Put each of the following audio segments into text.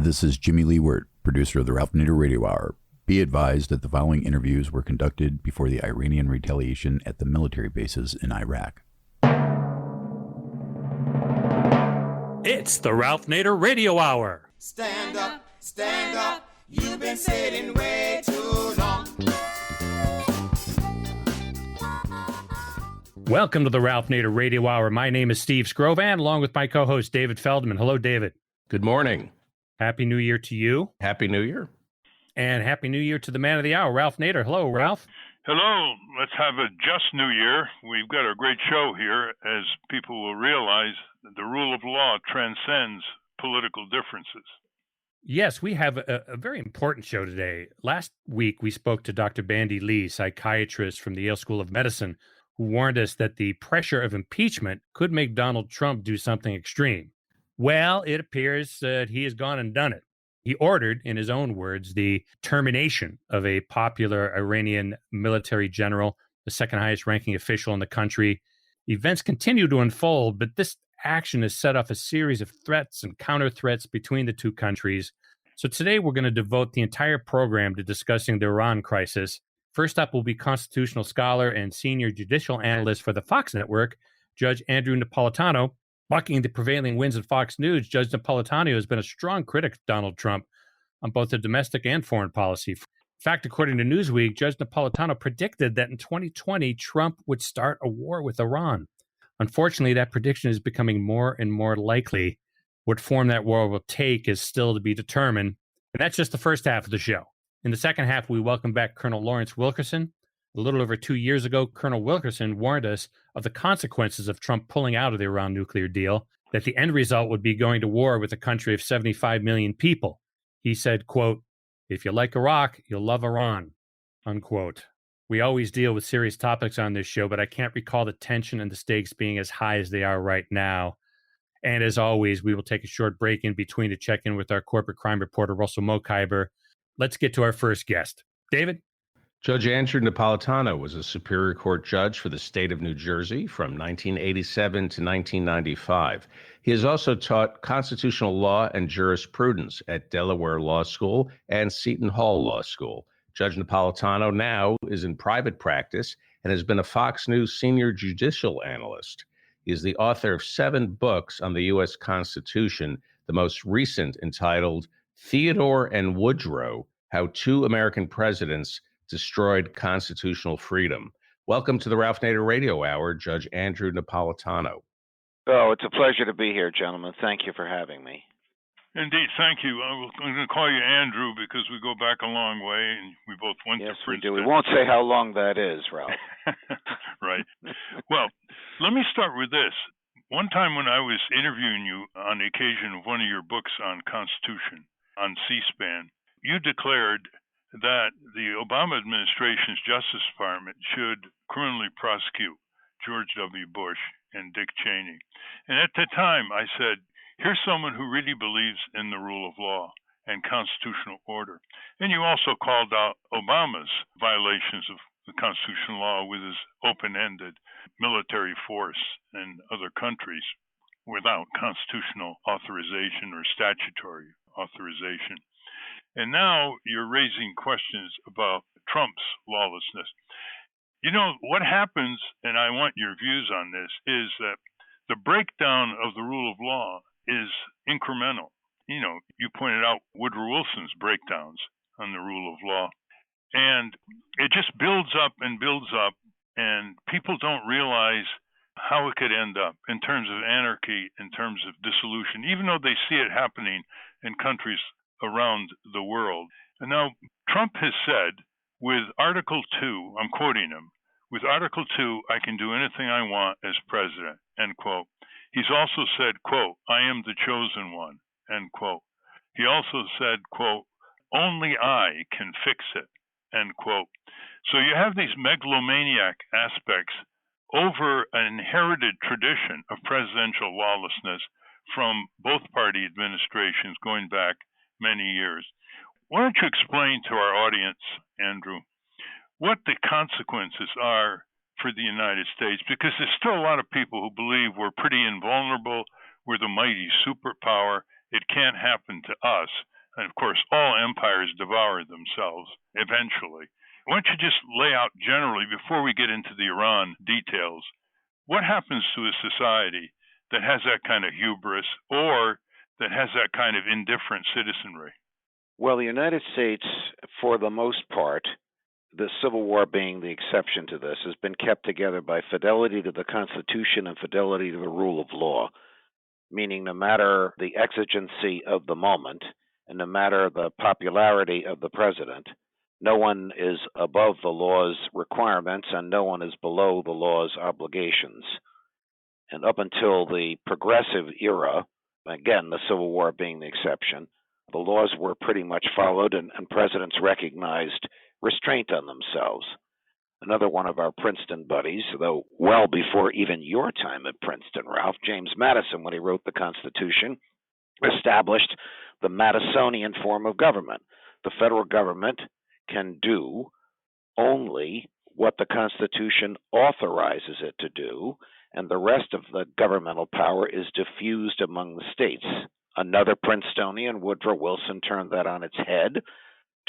This is Jimmy Lee Wirt, producer of the Ralph Nader Radio Hour. Be advised that the following interviews were conducted before the Iranian retaliation at the military bases in Iraq. It's the Ralph Nader Radio Hour. Stand up, you've been sitting way too long. Welcome to the Ralph Nader Radio Hour. My name is Steve Scrovan, along with my co-host David Feldman. Hello, David. Good morning. Happy New Year to you. Happy New Year. And Happy New Year to the man of the hour, Ralph Nader. Hello, Ralph. Hello. Let's have a just New Year. We've got a great show here, as people will realize the rule of law transcends political differences. Yes, we have a very important show today. Last week, we spoke to Dr. Bandy Lee, psychiatrist from the Yale School of Medicine, who warned us that the pressure of impeachment could make Donald Trump do something extreme. Well, it appears that he has gone and done it. He ordered, in his own words, the termination of a popular Iranian military general, the second highest ranking official in the country. Events continue to unfold, but this action has set off a series of threats and counter threats between the two countries. So today we're going to devote the entire program to discussing the Iran crisis. First up will be constitutional scholar and senior judicial analyst for the Fox Network, Judge Andrew Napolitano. Bucking the prevailing winds at Fox News, Judge Napolitano has been a strong critic of Donald Trump on both the domestic and foreign policy. In fact, according to Newsweek, Judge Napolitano predicted that in 2020, Trump would start a war with Iran. Unfortunately, that prediction is becoming more and more likely. What form that war will take is still to be determined. And that's just the first half of the show. In the second half, we welcome back Colonel Lawrence Wilkerson. A little over 2 years ago, Colonel Wilkerson warned us of the consequences of Trump pulling out of the Iran nuclear deal, that the end result would be going to war with a country of 75 million people. He said, quote, "If you like Iraq, you'll love Iran," unquote. We always deal with serious topics on this show, but I can't recall the tension and the stakes being as high as they are right now. And as always, we will take a short break in between to check in with our corporate crime reporter, Russell Mokhiber. Let's get to our first guest. David? Judge Andrew Napolitano was a Superior Court judge for the state of New Jersey from 1987 to 1995. He has also taught constitutional law and jurisprudence at Delaware Law School and Seton Hall Law School. Judge Napolitano now is in private practice and has been a Fox News senior judicial analyst. He is the author of 7 books on the U.S. Constitution, the most recent entitled Theodore and Woodrow, How Two American Presidents Destroyed Constitutional Freedom. Welcome to the Ralph Nader Radio Hour, Judge Andrew Napolitano. Oh, it's a pleasure to be here, gentlemen. Thank you for having me. Indeed, thank you. I'm going to call you Andrew because we go back a long way, and we both went to Princeton. Yes, we do. We won't say how long that is, Ralph. Right. Well, let me start with this. One time when I was interviewing you on the occasion of one of your books on Constitution on C-SPAN, you declared that the Obama administration's Justice Department should criminally prosecute George W. Bush and Dick Cheney. And at the time, I said, here's someone who really believes in the rule of law and constitutional order. And you also called out Obama's violations of the constitutional law with his open-ended military force in other countries without constitutional authorization or statutory authorization. And now you're raising questions about Trump's lawlessness. You know, what happens, and I want your views on this, is that the breakdown of the rule of law is incremental. You know, you pointed out Woodrow Wilson's breakdowns on the rule of law. And it just builds up, and people don't realize how it could end up in terms of anarchy, in terms of dissolution, even though they see it happening in countries around the world. And now Trump has said with Article 2, I'm quoting him, with Article 2, I can do anything I want as president, end quote. He's also said, quote, I am the chosen one, end quote. He also said, quote, only I can fix it, end quote. So you have these megalomaniac aspects over an inherited tradition of presidential lawlessness from both party administrations going back many years. Why don't you explain to our audience, Andrew, what the consequences are for the United States? Because there's still a lot of people who believe we're pretty invulnerable, we're the mighty superpower, it can't happen to us. And of course, all empires devour themselves eventually. Why don't you just lay out generally, before we get into the Iran details, what happens to a society that has that kind of hubris or that has that kind of indifferent citizenry? Well, the United States, for the most part, the Civil War being the exception to this, has been kept together by fidelity to the Constitution and fidelity to the rule of law, meaning no matter the exigency of the moment and no matter the popularity of the president, no one is above the law's requirements and no one is below the law's obligations. And up until the progressive era, again, the Civil War being the exception, the laws were pretty much followed and presidents recognized restraint on themselves. Another one of our Princeton buddies, though well before even your time at Princeton, Ralph, James Madison, when he wrote the Constitution, established the Madisonian form of government. The federal government can do only what the Constitution authorizes it to do, and the rest of the governmental power is diffused among the states. Another Princetonian, Woodrow Wilson, turned that on its head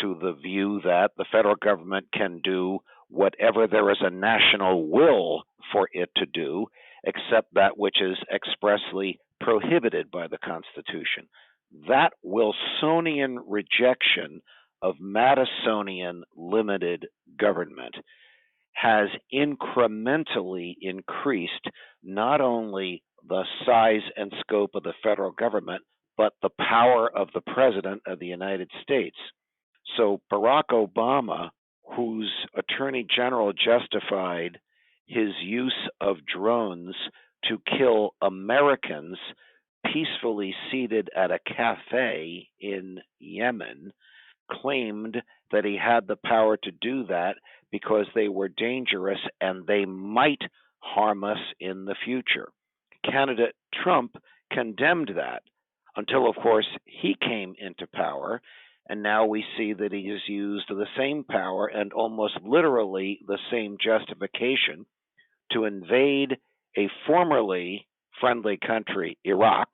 to the view that the federal government can do whatever there is a national will for it to do, except that which is expressly prohibited by the Constitution. That Wilsonian rejection of Madisonian limited government has incrementally increased not only the size and scope of the federal government, but the power of the President of the United States. So Barack Obama, whose Attorney General justified his use of drones to kill Americans peacefully seated at a cafe in Yemen, claimed that he had the power to do that because they were dangerous and they might harm us in the future. Candidate Trump condemned that until, of course, he came into power, and now we see that he has used the same power and almost literally the same justification to invade a formerly friendly country, Iraq,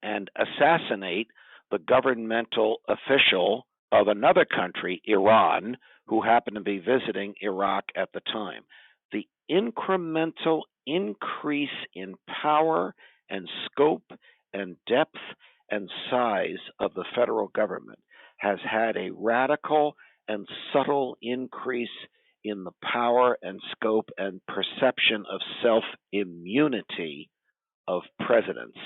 and assassinate the governmental official of another country, Iran, who happened to be visiting Iraq at the time. The incremental increase in power and scope and depth and size of the federal government has had a radical and subtle increase in the power and scope and perception of self-immunity of presidents.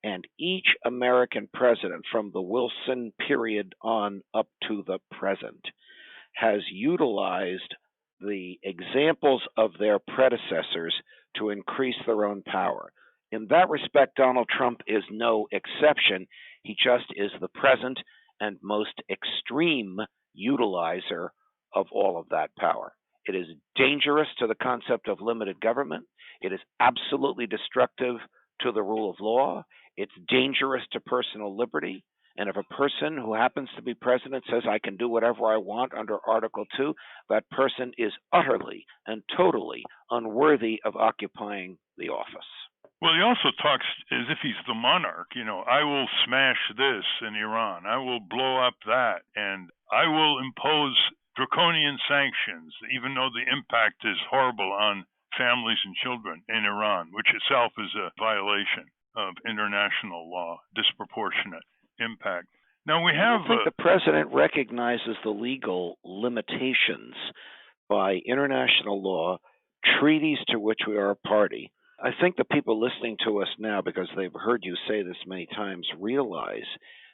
And each American president from the Wilson period on up to the present has utilized the examples of their predecessors to increase their own power. In that respect, Donald Trump is no exception. He just is the present and most extreme utilizer of all of that power. It is dangerous to the concept of limited government. It is absolutely destructive to the rule of law. It's dangerous to personal liberty. And if a person who happens to be president says, I can do whatever I want under Article 2, that person is utterly and totally unworthy of occupying the office. Well, he also talks as if he's the monarch. I will smash this in Iran. I will blow up that. And I will impose draconian sanctions, even though the impact is horrible on families and children in Iran, which itself is a violation of international law, disproportionate impact. Now we have. I think the president recognizes the legal limitations by international law, treaties to which we are a party. I think the people listening to us now, because they've heard you say this many times, realize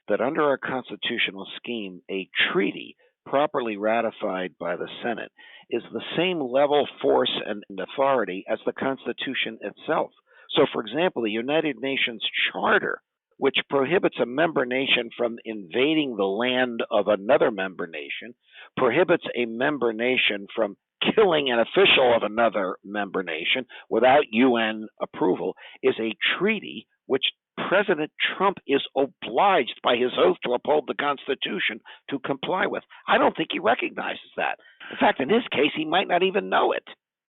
that under our constitutional scheme, a treaty properly ratified by the Senate is the same level, force, and authority as the Constitution itself. So, for example, the United Nations Charter, which prohibits a member nation from invading the land of another member nation, prohibits a member nation from killing an official of another member nation without UN approval, is a treaty which President Trump is obliged by his oath to uphold the Constitution to comply with. I don't think he recognizes that. In fact, in his case, he might not even know it.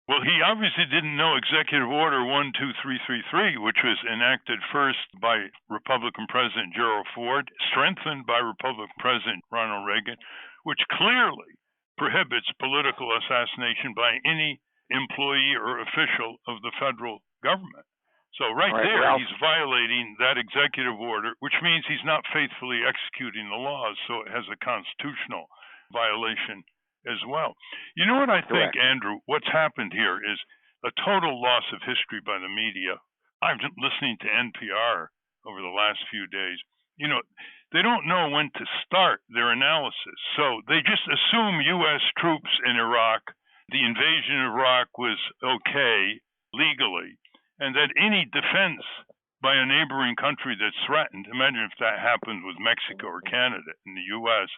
Well, he obviously didn't know Executive Order 12333, which was enacted first by Republican President Gerald Ford, strengthened by Republican President Ronald Reagan, which clearly prohibits political assassination by any employee or official of the federal government. So right there, Ralph, he's violating that executive order, which means he's not faithfully executing the laws, so it has a constitutional violation as well. You know what I think, correct. Andrew? What's happened here is a total loss of history by the media. I've been listening to NPR over the last few days. You know, they don't know when to start their analysis. So they just assume U.S. troops in Iraq, the invasion of Iraq was okay legally, and that any defense by a neighboring country that's threatened, imagine if that happened with Mexico or Canada in the U.S.,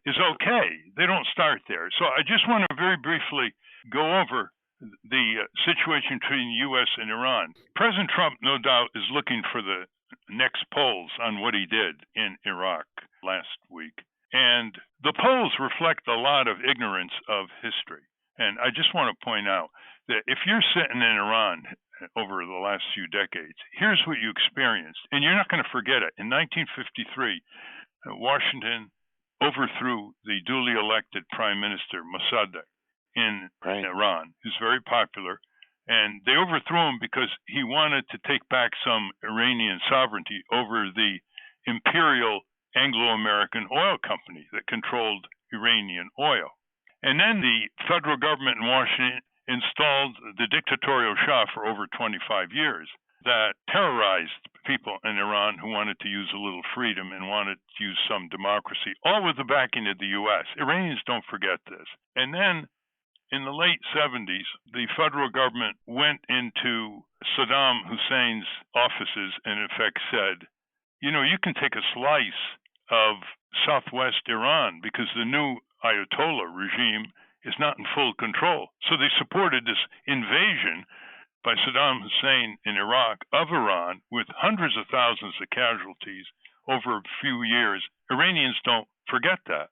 is okay. They don't start there. So I just want to very briefly go over the situation between the U.S. and Iran. President Trump, no doubt, is looking for the next polls on what he did in Iraq last week. And the polls reflect a lot of ignorance of history. And I just want to point out that if you're sitting in Iran over the last few decades, here's what you experienced. And you're not going to forget it. In 1953, Washington overthrew the duly elected Prime Minister Mossadegh in Iran, who's very popular. And they overthrew him because he wanted to take back some Iranian sovereignty over the imperial Anglo-American oil company that controlled Iranian oil. And then the federal government in Washington installed the dictatorial Shah for over 25 years that terrorized people in Iran who wanted to use a little freedom and wanted to use some democracy, all with the backing of the U.S. Iranians don't forget this. And then in the late 70s, the federal government went into Saddam Hussein's offices and in effect said, you know, you can take a slice of southwest Iran because the new Ayatollah regime is not in full control. So they supported this invasion by Saddam Hussein in Iraq of Iran with hundreds of thousands of casualties over a few years. Iranians don't forget that.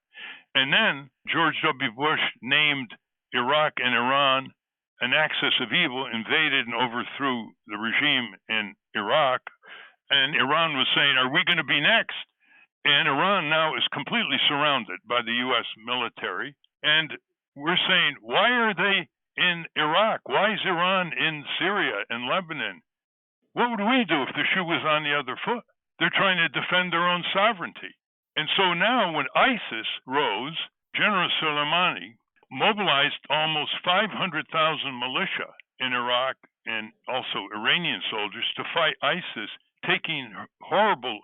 And then George W. Bush named Iraq and Iran an axis of evil, invaded and overthrew the regime in Iraq. And Iran was saying, are we going to be next? And Iran now is completely surrounded by the U.S. military. And we're saying, why are they in Iraq? Why is Iran in Syria and Lebanon? What would we do if the shoe was on the other foot? They're trying to defend their own sovereignty. And so now when ISIS rose, General Soleimani mobilized almost 500,000 militia in Iraq and also Iranian soldiers to fight ISIS, taking horrible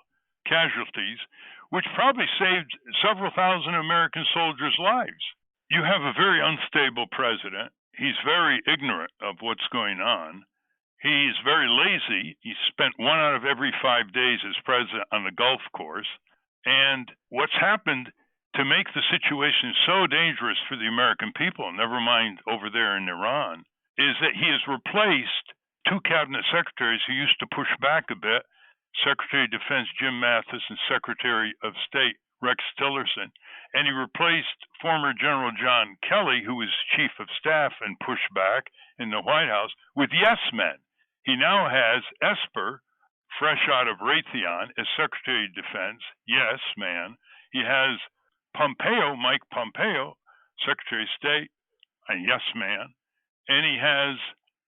casualties, which probably saved several thousand American soldiers' lives. You have a very unstable president. He's very ignorant of what's going on. He's very lazy. He spent 1 out of every 5 days as president on the golf course. And what's happened to make the situation so dangerous for the American people, never mind over there in Iran, is that he has replaced 2 cabinet secretaries who used to push back a bit, Secretary of Defense Jim Mathis and Secretary of State Rex Tillerson, and he replaced former General John Kelly, who was chief of staff and pushed back in the White House, with yes men. He now has Esper, fresh out of Raytheon, as Secretary of Defense, yes man. He has Pompeo, Mike Pompeo, Secretary of State, a yes man. And he has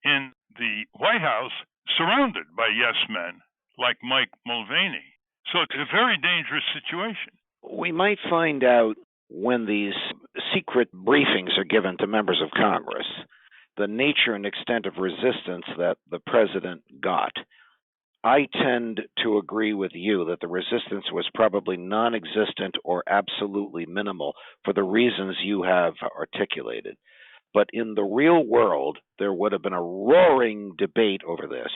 in the White House surrounded by yes men like Mike Mulvaney. So it's a very dangerous situation. We might find out when these secret briefings are given to members of Congress the nature and extent of resistance that the president got. I tend to agree with you that the resistance was probably non-existent or absolutely minimal for the reasons you have articulated. But in the real world, there would have been a roaring debate over this,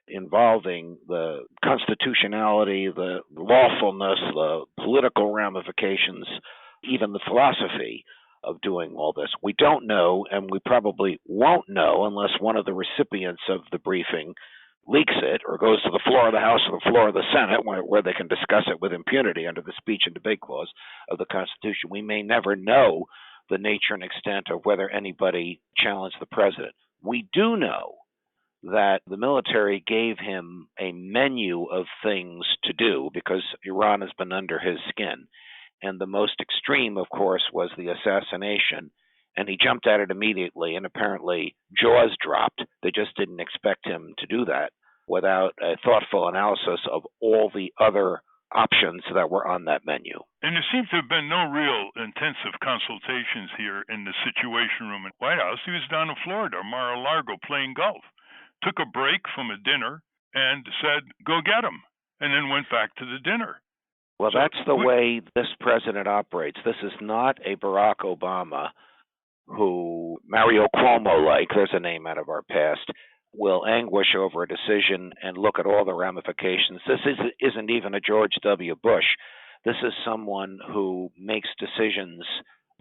involving the constitutionality, the lawfulness, the political ramifications, even the philosophy of doing all this. We don't know, and we probably won't know unless one of the recipients of the briefing leaks it or goes to the floor of the House or the floor of the Senate where they can discuss it with impunity under the speech and debate clause of the Constitution. We may never know the nature and extent of whether anybody challenged the president. We do know that the military gave him a menu of things to do because Iran has been under his skin. And the most extreme, of course, was the assassination. And he jumped at it immediately, and apparently jaws dropped. They just didn't expect him to do that without a thoughtful analysis of all the other options that were on that menu. And there seems to have been no real intensive consultations here in the Situation Room at White House. He was down in Florida, Mar-a-Lago, playing golf. Took a break from a dinner and said, go get him, and then went back to the dinner. Well, that's the way this president operates. This is not a Barack Obama who, Mario Cuomo-like, there's a name out of our past, will anguish over a decision and look at all the ramifications. This isn't even a George W. Bush. This is someone who makes decisions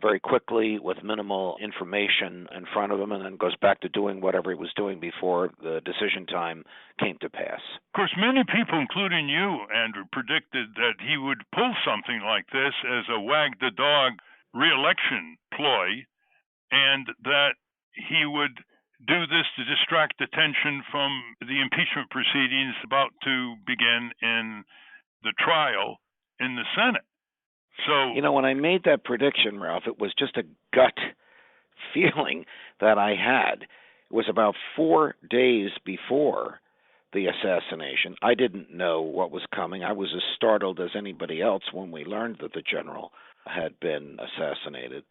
very quickly with minimal information in front of him and then goes back to doing whatever he was doing before the decision time came to pass. Of course, many people, including you, Andrew, predicted that he would pull something like this as a wag-the-dog re-election ploy, and that he would do this to distract attention from the impeachment proceedings about to begin in the trial in the Senate. So, when I made that prediction, Ralph, it was just a gut feeling that I had. It was about 4 days before the assassination. I didn't know what was coming. I was as startled as anybody else when we learned that the general had been assassinated.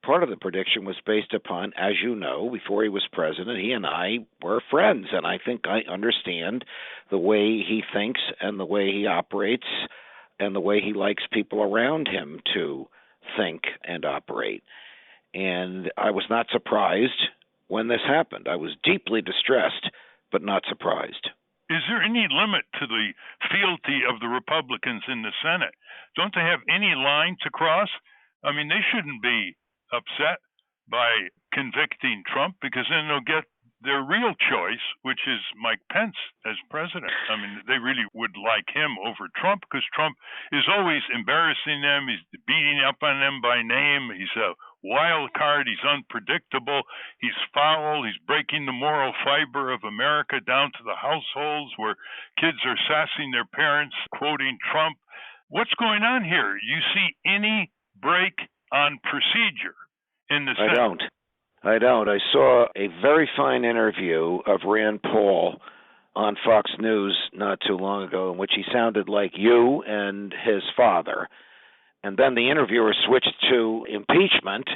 Part of the prediction was based upon, as you know, before he was president, he and I were friends, and I think I understand the way he thinks and the way he operates and the way he likes people around him to think and operate. And I was not surprised when this happened. I was deeply distressed, but not surprised. Is there any limit to the fealty of the Republicans in the Senate? Don't they have any line to cross? I mean, they shouldn't be upset by convicting Trump because then they'll get their real choice, which is Mike Pence as president. I mean, they really would like him over Trump because Trump is always embarrassing them. He's beating up on them by name. He's a wild card. He's unpredictable. He's foul. He's breaking the moral fiber of America down to the households where kids are sassing their parents, quoting Trump. What's going on here? You see any break on procedure in the Senate? I don't. I saw a very fine interview of Rand Paul on Fox News not too long ago in which he sounded like you and his father. And then the interviewer switched to impeachment,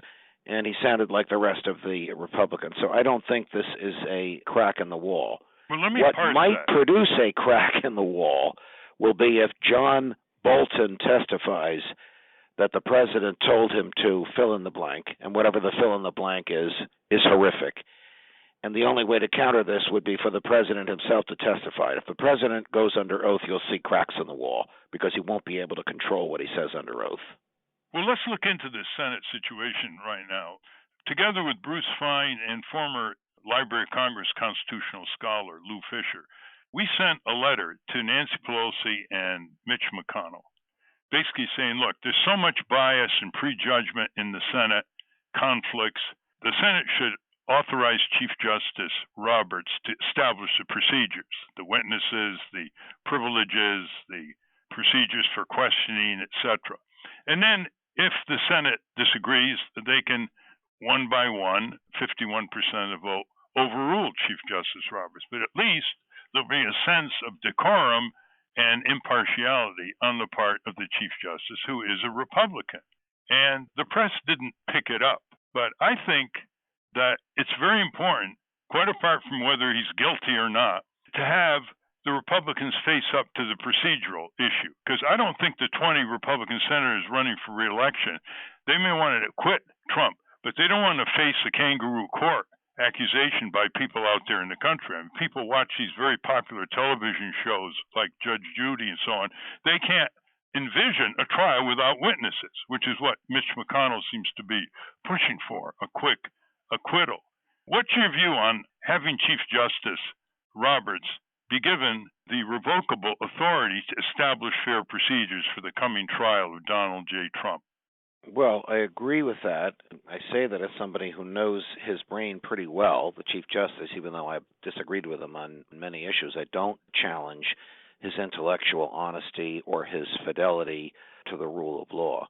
and he sounded like the rest of the Republicans. So I don't think this is a crack in the wall. Well, let me what parse might that. produce a crack in the wall will be if John Bolton testifies that the president told him to fill in the blank, and whatever the fill in the blank is horrific. And the only way to counter this would be for the president himself to testify. If the president goes under oath, you'll see cracks in the wall because he won't be able to control what he says under oath. Well, let's look into this Senate situation right now. Together with Bruce Fine and former Library of Congress constitutional scholar Lou Fisher, we sent a letter to Nancy Pelosi and Mitch McConnell, basically saying, look, there's so much bias and prejudgment in the Senate, conflicts. The Senate should authorize Chief Justice Roberts to establish the procedures, the witnesses, the privileges, the procedures for questioning, etc. And then if the Senate disagrees, they can, one by one, 51% of the vote, overrule Chief Justice Roberts. But at least there'll be a sense of decorum and impartiality on the part of the Chief Justice, who is a Republican. And the press didn't pick it up. But I think that it's very important, quite apart from whether he's guilty or not, to have the Republicans face up to the procedural issue. Because I don't think the 20 Republican senators running for re-election, they may want to quit Trump, but they don't want to face a kangaroo court accusation by people out there in the country. I mean, people watch these very popular television shows like Judge Judy and so on. They can't envision a trial without witnesses, which is what Mitch McConnell seems to be pushing for, a quick acquittal. What's your view on having Chief Justice Roberts be given the revocable authority to establish fair procedures for the coming trial of Donald J. Trump? Well, I agree with that. I say that as somebody who knows his brain pretty well, the Chief Justice, even though I've disagreed with him on many issues. I don't challenge his intellectual honesty or his fidelity to the rule of law.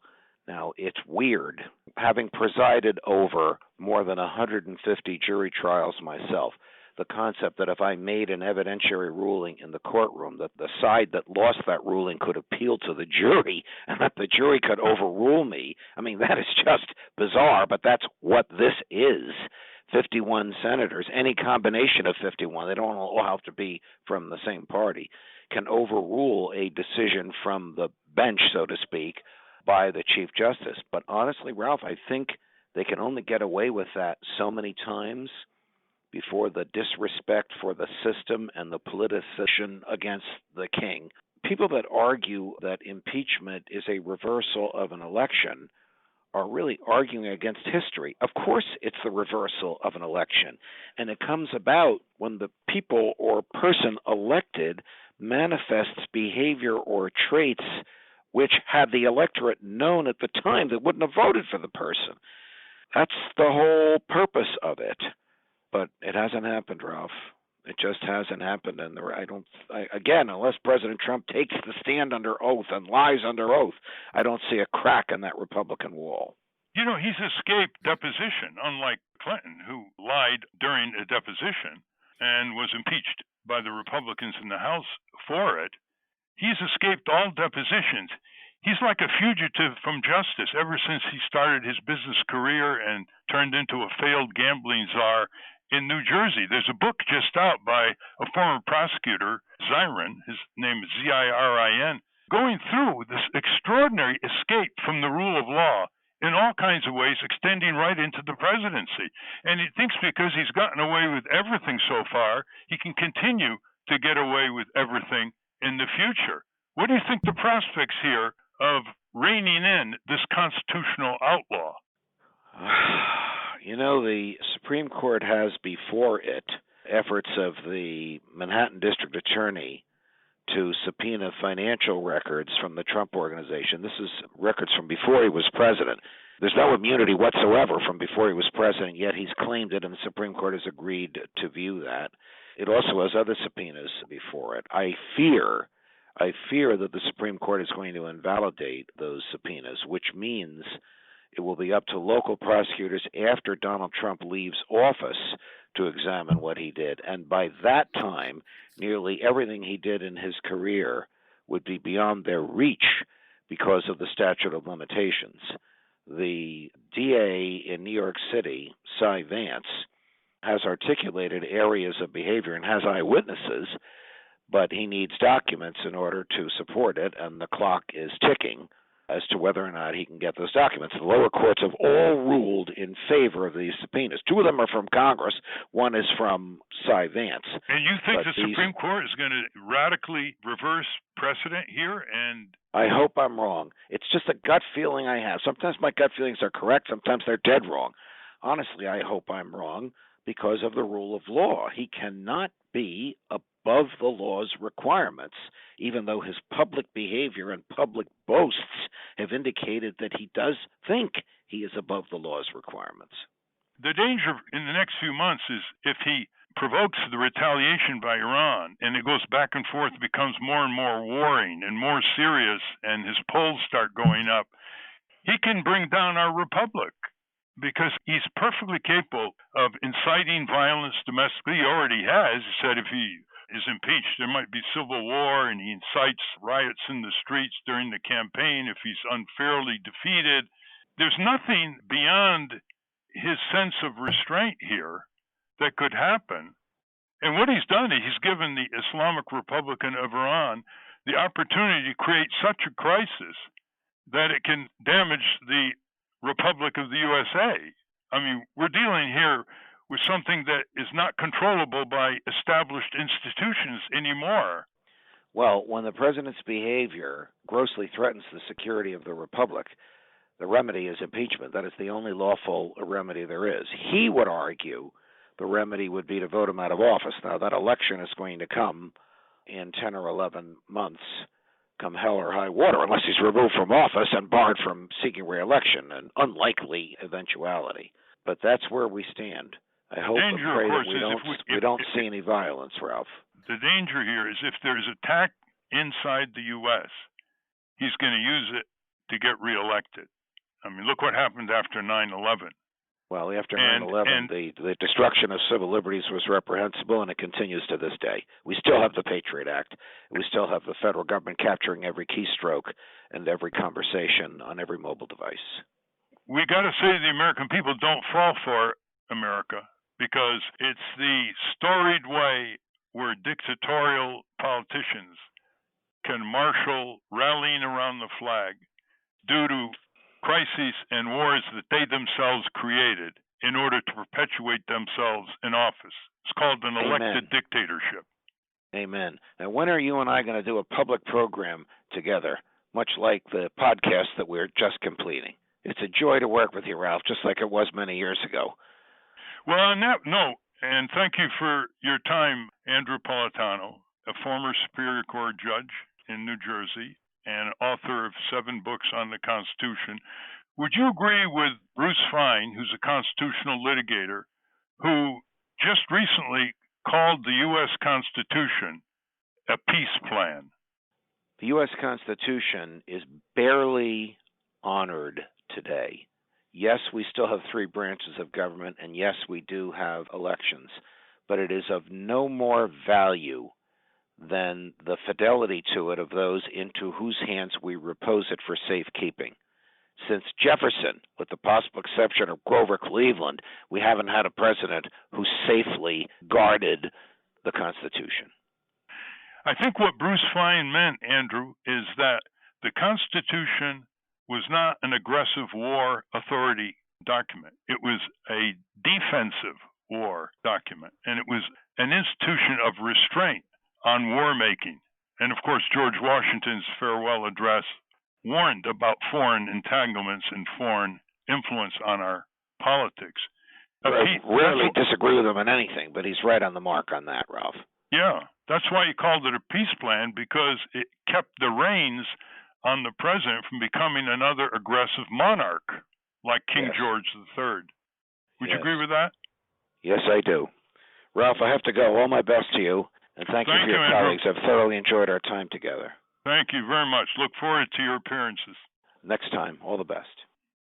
Now, it's weird, having presided over more than 150 jury trials myself, the concept that if I made an evidentiary ruling in the courtroom, that the side that lost that ruling could appeal to the jury and that the jury could overrule me. I mean, that is just bizarre, but that's what this is. 51 senators, any combination of 51, they don't all have to be from the same party, can overrule a decision from the bench, so to speak, by the Chief Justice. But honestly, Ralph, I think they can only get away with that so many times before the disrespect for the system and the politicization against the king. People that argue that impeachment is a reversal of an election are really arguing against history. Of course, it's the reversal of an election, and it comes about when the people or person elected manifests behavior or traits which, had the electorate known at the time, they wouldn't have voted for the person. That's the whole purpose of it. But it hasn't happened, Ralph. It just hasn't happened. And again, unless President Trump takes the stand under oath and lies under oath, I don't see a crack in that Republican wall. You know, he's escaped deposition, unlike Clinton, who lied during a deposition and was impeached by the Republicans in the House for it. He's escaped all depositions. He's like a fugitive from justice ever since he started his business career and turned into a failed gambling czar in New Jersey. There's a book just out by a former prosecutor, Zirin, his name is Zirin, going through this extraordinary escape from the rule of law in all kinds of ways, extending right into the presidency. And he thinks because he's gotten away with everything so far, he can continue to get away with everything in the future. What do you think the prospects here of reining in this constitutional outlaw? You know, the Supreme Court has before it efforts of the Manhattan District Attorney to subpoena financial records from the Trump Organization. This is records from before he was president. There's no immunity whatsoever from before he was president, yet he's claimed it, and the Supreme Court has agreed to view that. It also has other subpoenas before it. I fear that the Supreme Court is going to invalidate those subpoenas, which means it will be up to local prosecutors after Donald Trump leaves office to examine what he did. And by that time, nearly everything he did in his career would be beyond their reach because of the statute of limitations. The DA in New York City, Cy Vance, has articulated areas of behavior and has eyewitnesses, but he needs documents in order to support it, and the clock is ticking as to whether or not he can get those documents. The lower courts have all ruled in favor of these subpoenas. Two of them are from Congress. One is from Cy Vance. And you think the Supreme Court is going to radically reverse precedent here? And I hope I'm wrong. It's just a gut feeling I have. Sometimes my gut feelings are correct. Sometimes they're dead wrong. Honestly, I hope I'm wrong because of the rule of law. He cannot be above the law's requirements, even though his public behavior and public boasts have indicated that he does think he is above the law's requirements. The danger in the next few months is if he provokes the retaliation by Iran and it goes back and forth, becomes more and more warring and more serious, and his polls start going up, he can bring down our republic, because he's perfectly capable of inciting violence domestically. He already has. He said if he is impeached, there might be civil war, and he incites riots in the streets during the campaign if he's unfairly defeated. There's nothing beyond his sense of restraint here that could happen. And what he's done is he's given the Islamic Republic of Iran the opportunity to create such a crisis that it can damage the Republic of the USA. I mean, we're dealing here with something that is not controllable by established institutions anymore. Well, when the president's behavior grossly threatens the security of the republic, the remedy is impeachment. That is the only lawful remedy there is. He would argue the remedy would be to vote him out of office. Now, that election is going to come in 10 or 11 months. come hell or high water, unless he's removed from office and barred from seeking re-election, an unlikely eventuality. But that's where we stand. I hope and pray that we don't see any violence, Ralph. The danger here is if there's attack inside the U.S., he's going to use it to get reelected. I mean, look what happened after 9/11. Well, after 9/11, the destruction of civil liberties was reprehensible, and it continues to this day. We still have the Patriot Act. We still have the federal government capturing every keystroke and every conversation on every mobile device. We got to say the American people don't fall for America, because it's the storied way where dictatorial politicians can marshal rallying around the flag due to crises and wars that they themselves created in order to perpetuate themselves in office. It's called an elected dictatorship. Amen. Now, when are you and I going to do a public program together, much like the podcast that we're just completing? It's a joy to work with you, Ralph, just like it was many years ago. Well, on that note, and thank you for your time, Andrew Napolitano, a former Superior Court judge in New Jersey and author of 7 books on the Constitution. Would you agree with Bruce Fein, who's a constitutional litigator, who just recently called the U.S. Constitution a peace plan? The U.S. Constitution is barely honored today. Yes, we still have 3 branches of government, and yes, we do have elections, but it is of no more value than the fidelity to it of those into whose hands we repose it for safekeeping. Since Jefferson, with the possible exception of Grover Cleveland, we haven't had a president who safely guarded the Constitution. I think what Bruce Fein meant, Andrew, is that the Constitution was not an aggressive war authority document. It was a defensive war document, and it was an institution of restraint on war making. And of course, George Washington's farewell address warned about foreign entanglements and foreign influence on our politics. I rarely disagree with him on anything, but he's right on the mark on that, Ralph. Yeah, that's why he called it a peace plan, because it kept the reins on the president from becoming another aggressive monarch like King George III. Would you agree with that? Yes, I do. Ralph, I have to go. All my best to you, and thank you for your colleagues. I've thoroughly enjoyed our time together. Thank you very much. Look forward to your appearances. Next time. All the best.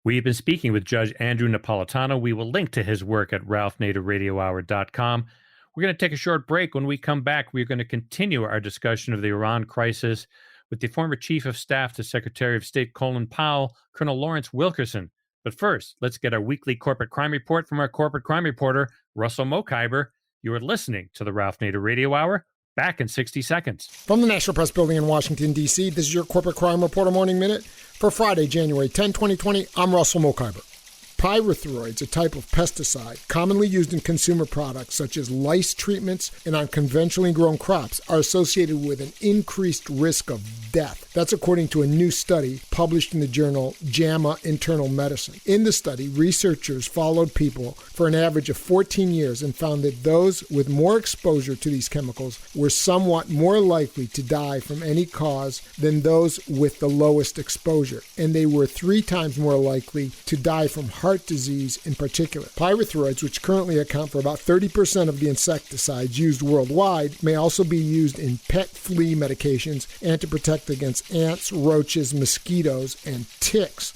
We've been speaking with Judge Andrew Napolitano. We will link to his work at ralphnaderradiohour.com. We're going to take a short break. When we come back, we're going to continue our discussion of the Iran crisis with the former Chief of Staff to Secretary of State Colin Powell, Colonel Lawrence Wilkerson. But first, let's get our weekly corporate crime report from our corporate crime reporter, Russell Mokhiber. You are listening to the Ralph Nader Radio Hour. Back in 60 seconds. From the National Press Building in Washington, D.C., this is your Corporate Crime Reporter Morning Minute for Friday, January 10, 2020. I'm Russell Mokhiber. Pyrethroids, a type of pesticide commonly used in consumer products such as lice treatments and on conventionally grown crops, are associated with an increased risk of death. That's according to a new study published in the journal JAMA Internal Medicine. In the study, researchers followed people for an average of 14 years and found that those with more exposure to these chemicals were somewhat more likely to die from any cause than those with the lowest exposure, and they were 3 times more likely to die from heart disease in particular. Pyrethroids, which currently account for about 30% of the insecticides used worldwide, may also be used in pet flea medications and to protect against ants, roaches, mosquitoes, and ticks.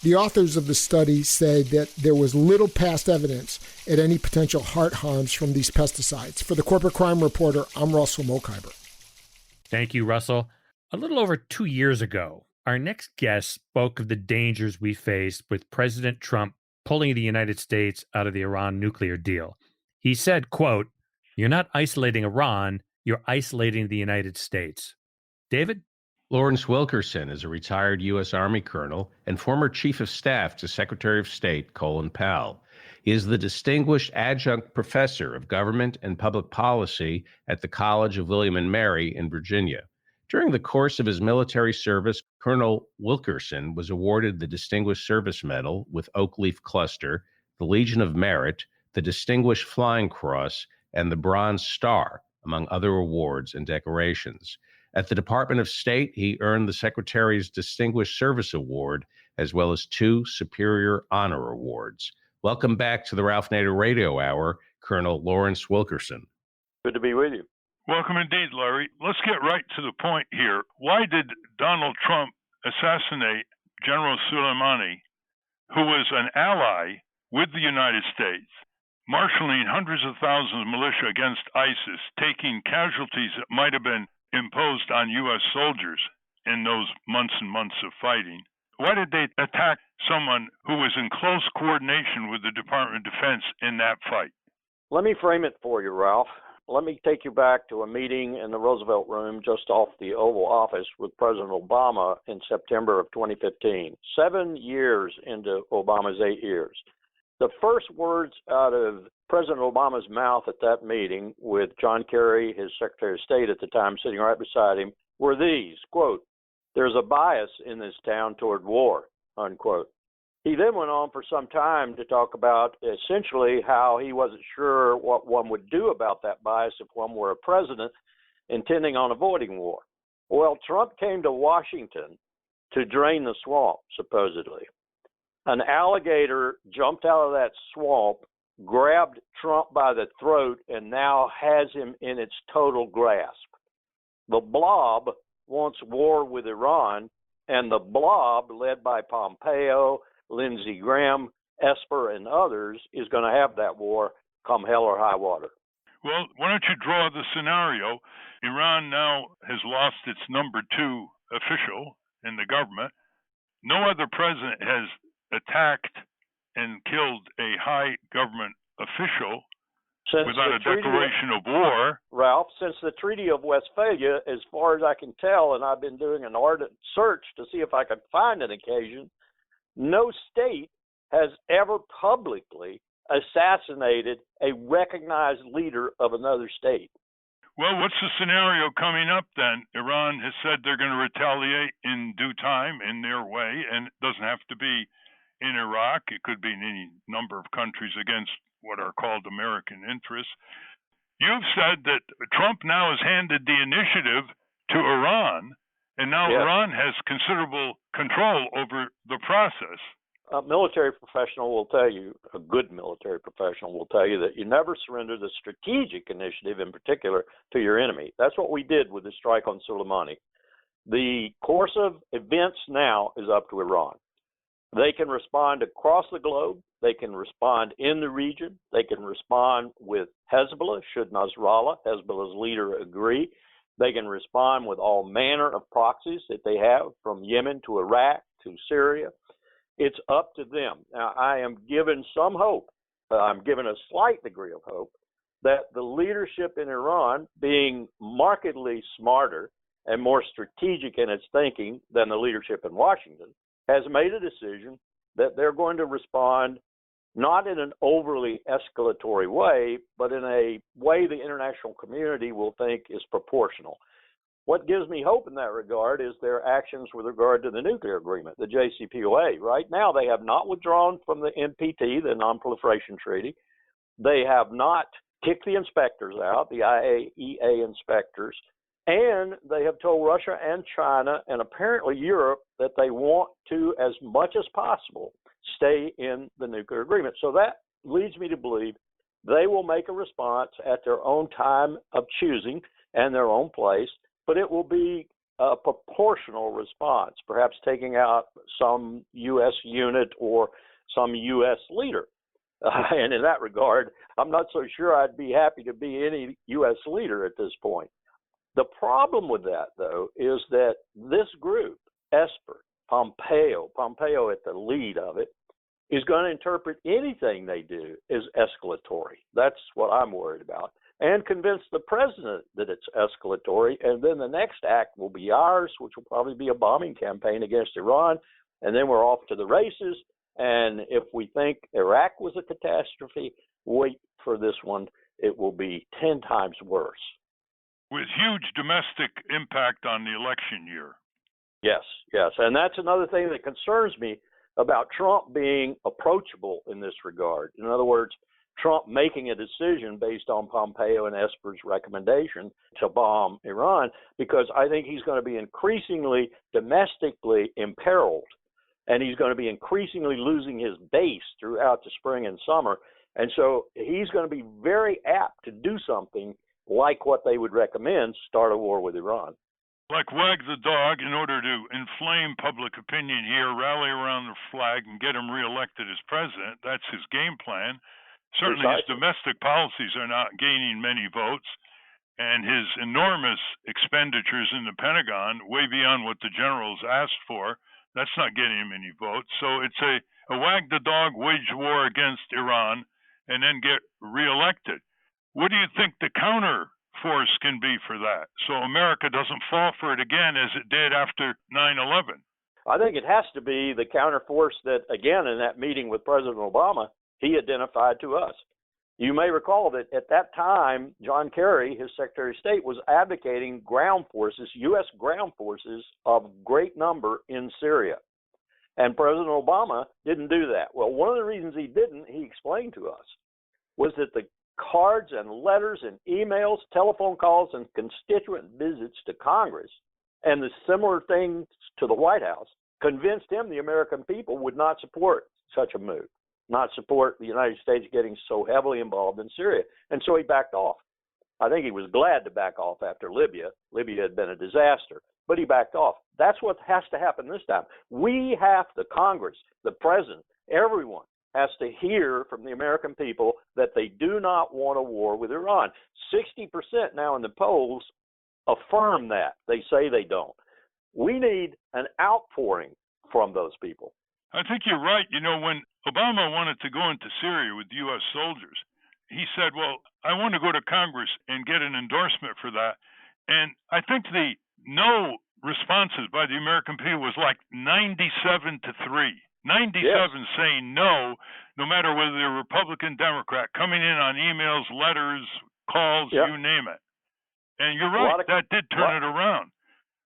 The authors of the study said that there was little past evidence at any potential heart harms from these pesticides. For the Corporate Crime Reporter, I'm Russell Mokhiber. Thank you, Russell. A little over 2 years ago, our next guest spoke of the dangers we faced with President Trump pulling the United States out of the Iran nuclear deal. He said, quote, "You're not isolating Iran, you're isolating the United States." David? Lawrence Wilkerson is a retired U.S. Army colonel and former Chief of Staff to Secretary of State Colin Powell. He is the Distinguished Adjunct Professor of Government and Public Policy at the College of William and Mary in Virginia. During the course of his military service, Colonel Wilkerson was awarded the Distinguished Service Medal with Oak Leaf Cluster, the Legion of Merit, the Distinguished Flying Cross, and the Bronze Star, among other awards and decorations. At the Department of State, he earned the Secretary's Distinguished Service Award, as well as 2 Superior Honor Awards. Welcome back to the Ralph Nader Radio Hour, Colonel Lawrence Wilkerson. Good to be with you. Welcome indeed, Larry. Let's get right to the point here. Why did Donald Trump assassinate General Soleimani, who was an ally with the United States, marshaling hundreds of thousands of militia against ISIS, taking casualties that might have been imposed on U.S. soldiers in those months and months of fighting? Why did they attack someone who was in close coordination with the Department of Defense in that fight? Let me frame it for you, Ralph. Let me take you back to a meeting in the Roosevelt Room just off the Oval Office with President Obama in September of 2015, 7 years into Obama's 8 years. The first words out of President Obama's mouth at that meeting, with John Kerry, his Secretary of State at the time, sitting right beside him, were these, quote, "There's a bias in this town toward war," unquote. He then went on for some time to talk about essentially how he wasn't sure what one would do about that bias if one were a president intending on avoiding war. Well, Trump came to Washington to drain the swamp, supposedly. An alligator jumped out of that swamp, grabbed Trump by the throat, and now has him in its total grasp. The blob wants war with Iran, and the blob, led by Pompeo, Lindsey Graham, Esper, and others, is going to have that war come hell or high water. Well, why don't you draw the scenario? Iran now has lost its number 2 official in the government. No other president has attacked and killed a high government official without a declaration of war. Ralph, since the Treaty of Westphalia, as far as I can tell, and I've been doing an ardent search to see if I could find an occasion, no state has ever publicly assassinated a recognized leader of another state. Well, what's the scenario coming up then? Iran has said they're going to retaliate in due time in their way, and it doesn't have to be in Iraq. It could be in any number of countries against what are called American interests. You've said that Trump now has handed the initiative to Iran, and now Yes. Iran has considerable control over the process. A military professional will tell you, a good military professional will tell you, that you never surrender the strategic initiative in particular to your enemy. That's what we did with the strike on Soleimani. The course of events now is up to Iran. They can respond across the globe. They can respond in the region. They can respond with Hezbollah, should Nasrallah, Hezbollah's leader, agree. They can respond with all manner of proxies that they have, from Yemen to Iraq to Syria. It's up to them. Now, I am given some hope. I'm given a slight degree of hope that the leadership in Iran, being markedly smarter and more strategic in its thinking than the leadership in Washington, has made a decision that they're going to respond not in an overly escalatory way, but in a way the international community will think is proportional. What gives me hope in that regard is their actions with regard to the nuclear agreement, the JCPOA. Right now, they have not withdrawn from the NPT, the Non-Proliferation Treaty. They have not kicked the inspectors out, the IAEA inspectors, and they have told Russia and China and apparently Europe that they want to, as much as possible, stay in the nuclear agreement. So that leads me to believe they will make a response at their own time of choosing and their own place, but it will be a proportional response, perhaps taking out some U.S. unit or some U.S. leader. And in that regard, I'm not so sure I'd be happy to be any U.S. leader at this point. The problem with that, though, is that this group, Esper, Pompeo at the lead of it, is going to interpret anything they do as escalatory. That's what I'm worried about. And convince the president that it's escalatory. And then the next act will be ours, which will probably be a bombing campaign against Iran. And then we're off to the races. And if we think Iraq was a catastrophe, wait for this one. It will be 10 times worse. With huge domestic impact on the election year. Yes. And that's another thing that concerns me about Trump being approachable in this regard. In other words, Trump making a decision based on Pompeo and Esper's recommendation to bomb Iran, because I think he's going to be increasingly domestically imperiled, and he's going to be increasingly losing his base throughout the spring and summer. And so he's going to be very apt to do something like what they would recommend, start a war with Iran. Like wag the dog in order to inflame public opinion here, rally around the flag, and get him reelected as president. That's his game plan. Certainly his domestic policies are not gaining many votes, and his enormous expenditures in the Pentagon, way beyond what the generals asked for, that's not getting him any votes. So it's a wag the dog, wage war against Iran, and then get reelected. What do you think the counter force can be for that, so America doesn't fall for it again as it did after 9/11? I think it has to be the counterforce that, again, in that meeting with President Obama, he identified to us. You may recall that at that time, John Kerry, his Secretary of State, was advocating ground forces, U.S. ground forces of great number in Syria. And President Obama didn't do that. Well, one of the reasons he didn't, he explained to us, was that the cards and letters and emails, telephone calls, and constituent visits to Congress, and the similar things to the White House, convinced him the American people would not support such a move, not support the United States getting so heavily involved in Syria. And so he backed off. I think he was glad to back off after Libya. Libya had been a disaster, but he backed off. That's what has to happen this time. We have, the Congress, the President, everyone has to hear from the American people that they do not want a war with Iran. 60% now in the polls affirm that. They say they don't. We need an outpouring from those people. I think you're right. You know, when Obama wanted to go into Syria with U.S. soldiers, he said, well, I want to go to Congress and get an endorsement for that. And I think the no responses by the American people was like 97-3. 97 yes. saying no, no matter whether they're Republican, Democrat, coming in on emails, letters, calls, yep. You name it. And you're right, that did turn it around.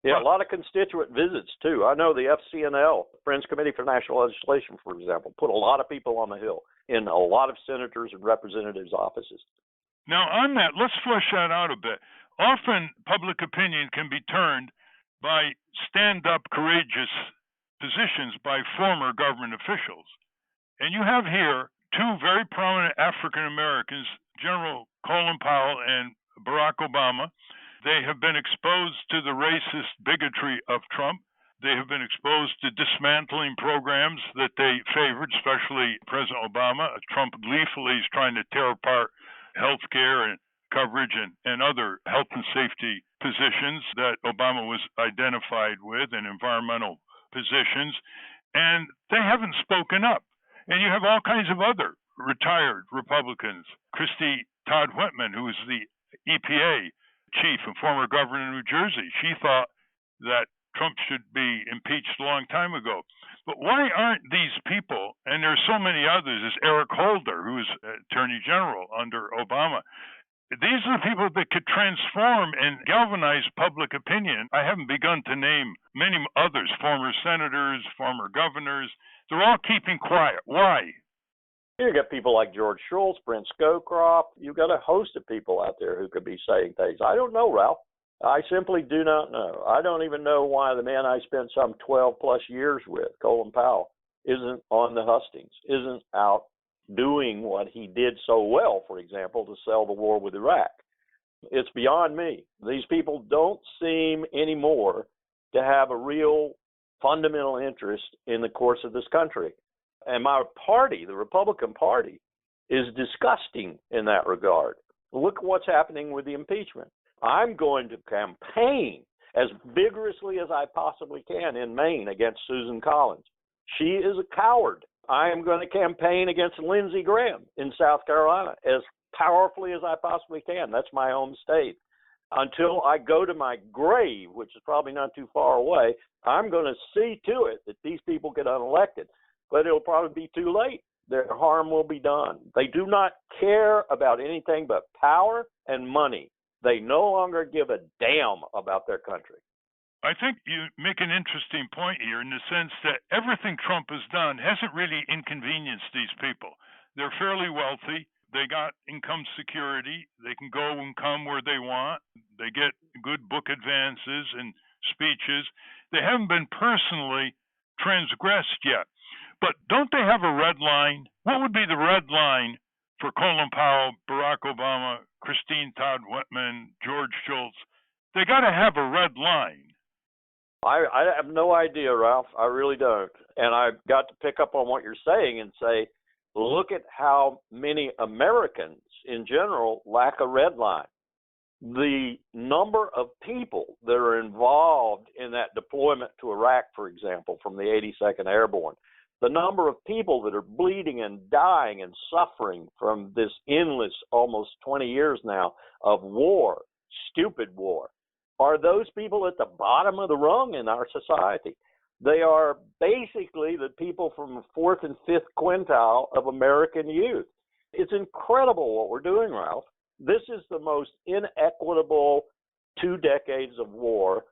Yeah, a lot of constituent visits, too. I know the FCNL, Friends Committee for National Legislation, for example, put a lot of people on the Hill in a lot of senators and representatives' offices. Now, on that, let's flesh that out a bit. Often public opinion can be turned by stand-up, courageous positions by former government officials. And you have here two very prominent African Americans, General Colin Powell and Barack Obama. They have been exposed to the racist bigotry of Trump. They have been exposed to dismantling programs that they favored, especially President Obama. Trump gleefully is trying to tear apart health care and coverage and other health and safety positions that Obama was identified with, and environmental positions, and they haven't spoken up. And you have all kinds of other retired Republicans. Christy Todd Whitman, who was the EPA chief and former governor of New Jersey, she thought that Trump should be impeached a long time ago. But why aren't these people, and there are so many others, as Eric Holder, who was Attorney General under Obama, these are the people that could transform and galvanize public opinion. I haven't begun to name many others, former senators, former governors. They're all keeping quiet. Why? You got people like George Shultz, Brent Scowcroft. You've got a host of people out there who could be saying things. I don't know, Ralph. I simply do not know. I don't even know why the man I spent some 12-plus years with, Colin Powell, isn't on the hustings, isn't out doing what he did so well, for example, to sell the war with Iraq. It's beyond me. These people don't seem anymore to have a real fundamental interest in the course of this country. And my party, the Republican Party, is disgusting in that regard. Look what's happening with the impeachment. I'm going to campaign as vigorously as I possibly can in Maine against Susan Collins. She is a coward. I am going to campaign against Lindsey Graham in South Carolina as powerfully as I possibly can. That's my home state. Until I go to my grave, which is probably not too far away, I'm going to see to it that these people get unelected. But it'll probably be too late. Their harm will be done. They do not care about anything but power and money. They no longer give a damn about their country. I think you make an interesting point here in the sense that everything Trump has done hasn't really inconvenienced these people. They're fairly wealthy. They got income security. They can go and come where they want. They get good book advances and speeches. They haven't been personally transgressed yet. But don't they have a red line? What would be the red line for Colin Powell, Barack Obama, Christine Todd Whitman, George Shultz? They got to have a red line. I have no idea, Ralph. I really don't. And I've got to pick up on what you're saying and say, look at how many Americans in general lack a red line. The number of people that are involved in that deployment to Iraq, for example, from the 82nd Airborne, the number of people that are bleeding and dying and suffering from this endless, almost 20 years now, of war, stupid war, are those people at the bottom of the rung in our society. They are basically the people from the fourth and fifth quintile of American youth. It's incredible what we're doing, Ralph. This is the most inequitable 2 decades of war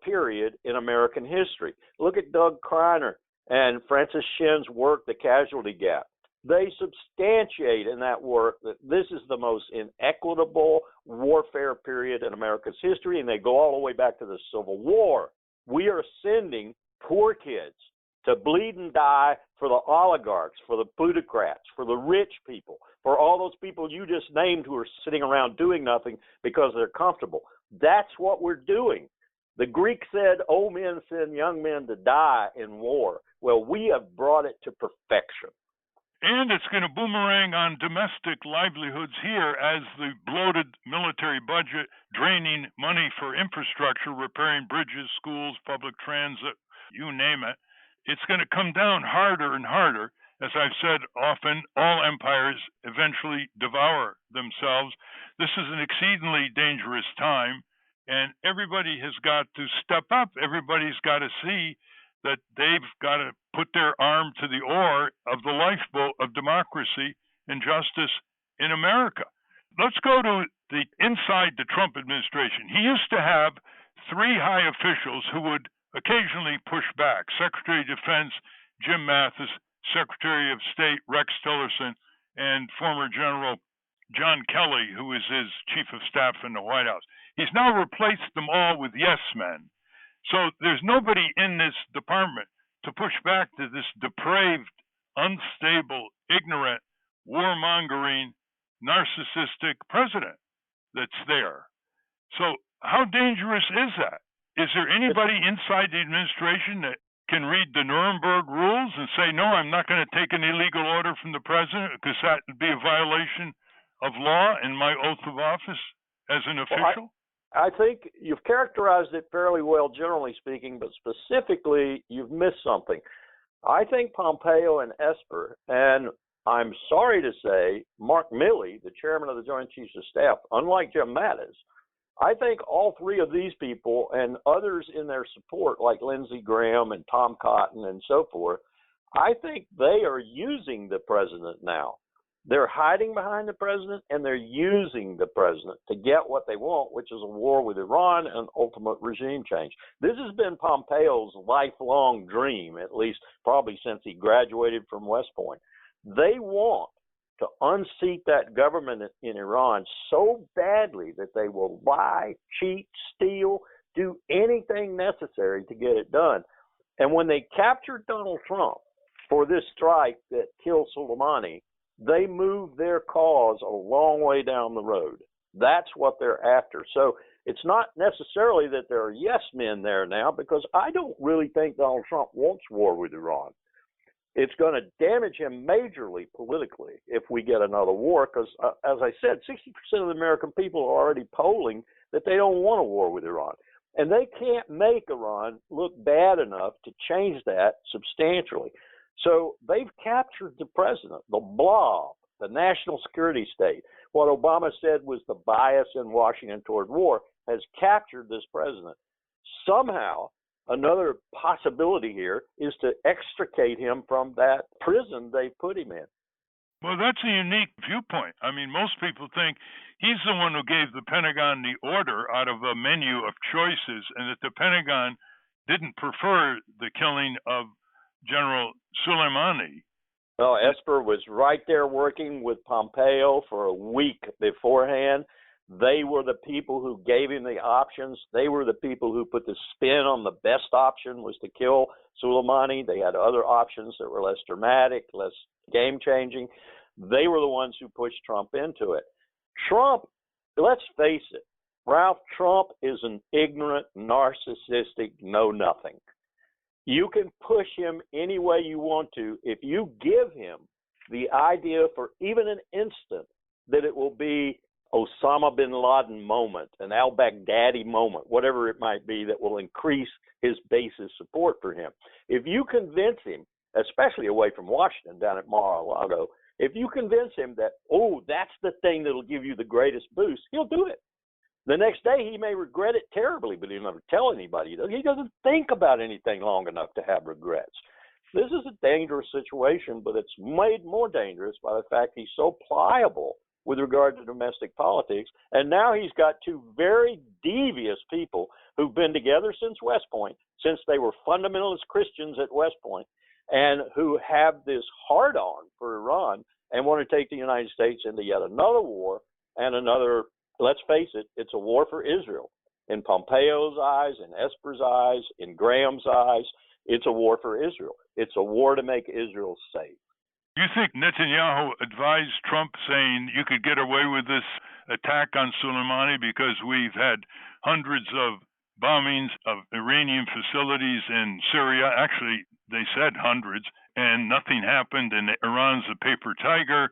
period in American history. Look at Doug Kreiner and Francis Shen's work, The Casualty Gap. They substantiate in that work that this is the most inequitable warfare period in America's history, and they go all the way back to the Civil War. We are sending poor kids to bleed and die for the oligarchs, for the plutocrats, for the rich people, for all those people you just named who are sitting around doing nothing because they're comfortable. That's what we're doing. The Greeks said, old men send young men to die in war. Well, we have brought it to perfection. And it's going to boomerang on domestic livelihoods here as the bloated military budget draining money for infrastructure, repairing bridges, schools, public transit, you name it. It's going to come down harder and harder. As I've said often, all empires eventually devour themselves. This is an exceedingly dangerous time, and everybody has got to step up. Everybody's got to see that they've got to put their arm to the oar of the lifeboat of democracy and justice in America. Let's go to the inside the Trump administration. He used to have 3 high officials who would occasionally push back: Secretary of Defense Jim Mathis, Secretary of State Rex Tillerson, and former General John Kelly, who is his chief of staff in the White House. He's now replaced them all with yes men. So there's nobody in this department to push back to this depraved, unstable, ignorant, warmongering, narcissistic president that's there. So how dangerous is that? Is there anybody inside the administration that can read the Nuremberg rules and say, no, I'm not going to take an illegal order from the president because that would be a violation of law and my oath of office as an official? I think you've characterized it fairly well, generally speaking, but specifically, you've missed something. I think Pompeo and Esper, and I'm sorry to say, Mark Milley, the chairman of the Joint Chiefs of Staff, unlike Jim Mattis, I think all 3 of these people and others in their support, like Lindsey Graham and Tom Cotton and so forth, I think they are using the president now. They're hiding behind the president, and they're using the president to get what they want, which is a war with Iran and ultimate regime change. This has been Pompeo's lifelong dream, at least probably since he graduated from West Point. They want to unseat that government in Iran so badly that they will lie, cheat, steal, do anything necessary to get it done. And when they captured Donald Trump for this strike that killed Soleimani, they moved their cause a long way down the road. That's what they're after. So it's not necessarily that there are yes men there now, because I don't really think Donald Trump wants war with Iran. It's going to damage him majorly politically if we get another war, because, as I said, 60% of the American people are already polling that they don't want a war with Iran. And they can't make Iran look bad enough to change that substantially. So they've captured the president, the blob, the national security state. What Obama said was the bias in Washington toward war has captured this president. Somehow, another possibility here is to extricate him from that prison they put him in. Well, that's a unique viewpoint. I mean, most people think he's the one who gave the Pentagon the order out of a menu of choices, and that the Pentagon didn't prefer the killing of General Suleimani. No, Esper was right there working with Pompeo for a week beforehand. They were the people who gave him the options. They were the people who put the spin on the best option was to kill Soleimani. They had other options that were less dramatic, less game-changing. They were the ones who pushed Trump into it. Trump, let's face it, Ralph, Trump is an ignorant, narcissistic know-nothing. You can push him any way you want to. If you give him the idea for even an instant that it will be Osama bin Laden moment, an al-Baghdadi moment, whatever it might be that will increase his base's support for him. If you convince him, especially away from Washington down at Mar-a-Lago, if you convince him that, oh, that's the thing that'll give you the greatest boost, he'll do it. The next day he may regret it terribly, but he'll never tell anybody. He doesn't think about anything long enough to have regrets. This is a dangerous situation, but it's made more dangerous by the fact he's so pliable with regard to domestic politics. And now he's got two very devious people who've been together since West Point, since they were fundamentalist Christians at West Point, and who have this hard-on for Iran and want to take the United States into yet another war and another, let's face it, it's a war for Israel. In Pompeo's eyes, in Esper's eyes, in Graham's eyes, it's a war for Israel. It's a war to make Israel safe. You think Netanyahu advised Trump saying you could get away with this attack on Soleimani because we've had hundreds of bombings of Iranian facilities in Syria? Actually, they said hundreds, and nothing happened, and Iran's a paper tiger,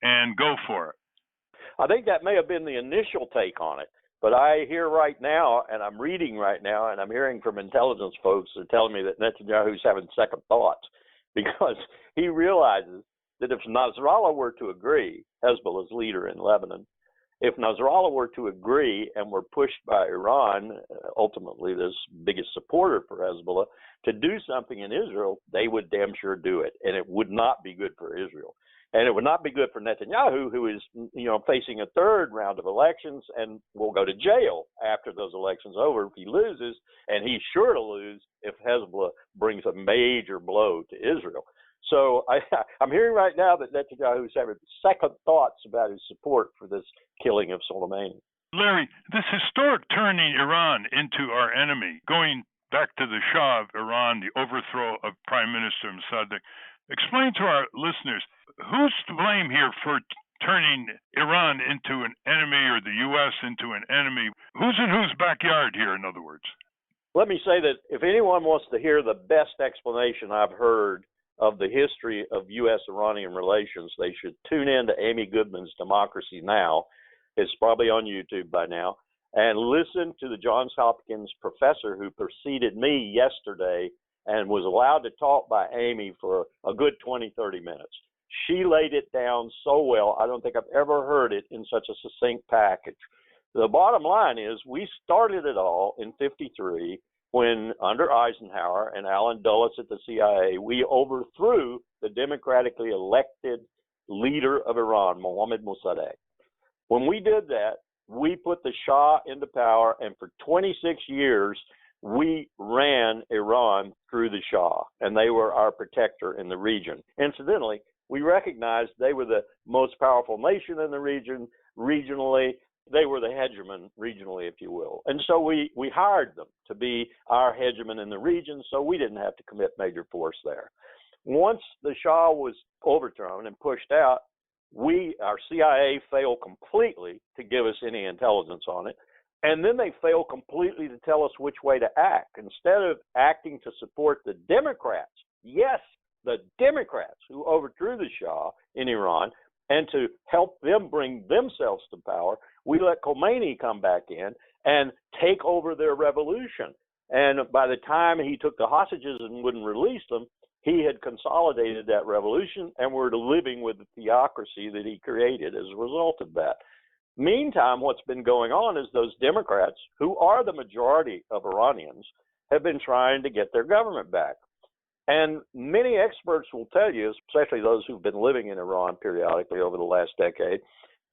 and go for it. I think that may have been the initial take on it, but I hear right now, and I'm reading right now, and I'm hearing from intelligence folks that are telling me that Netanyahu's having second thoughts because he realizes that if Nasrallah were to agree, Hezbollah's leader in Lebanon, if Nasrallah were to agree and were pushed by Iran, ultimately this biggest supporter for Hezbollah, to do something in Israel, they would damn sure do it, and it would not be good for Israel. And it would not be good for Netanyahu, who is, facing a third round of elections and will go to jail after those elections over if he loses, and he's sure to lose if Hezbollah brings a major blow to Israel. So I'm hearing right now that Netanyahu's having second thoughts about his support for this killing of Soleimani. Larry, this historic turning Iran into our enemy, going back to the Shah of Iran, the overthrow of Prime Minister Mossadegh, explain to our listeners, who's to blame here for turning Iran into an enemy or the U.S. into an enemy? Who's in whose backyard here, in other words? Let me say that if anyone wants to hear the best explanation I've heard of the history of U.S.-Iranian relations, they should tune in to Amy Goodman's Democracy Now! It's probably on YouTube by now, and listen to the Johns Hopkins professor who preceded me yesterday and was allowed to talk by Amy for a good 20, 30 minutes. She laid it down so well, I don't think I've ever heard it in such a succinct package. The bottom line is we started it all in 1953 when, under Eisenhower and Allen Dulles at the CIA, we overthrew the democratically elected leader of Iran, Mohammad Mossadegh. When we did that, we put the Shah into power, and for 26 years, we ran Iran through the Shah, and they were our protector in the region. Incidentally, we recognized they were the most powerful nation in the region regionally. They were the hegemon regionally, if you will. And so we hired them to be our hegemon in the region, so we didn't have to commit major force there. Once the Shah was overthrown and pushed out, our CIA failed completely to give us any intelligence on it. And then they failed completely to tell us which way to act. Instead of acting to support the Democrats, yes, the Democrats who overthrew the Shah in Iran, and to help them bring themselves to power, we let Khomeini come back in and take over their revolution. And by the time he took the hostages and wouldn't release them, he had consolidated that revolution, and we're living with the theocracy that he created as a result of that. Meantime, what's been going on is those Democrats, who are the majority of Iranians, have been trying to get their government back. And many experts will tell you, especially those who've been living in Iran periodically over the last decade,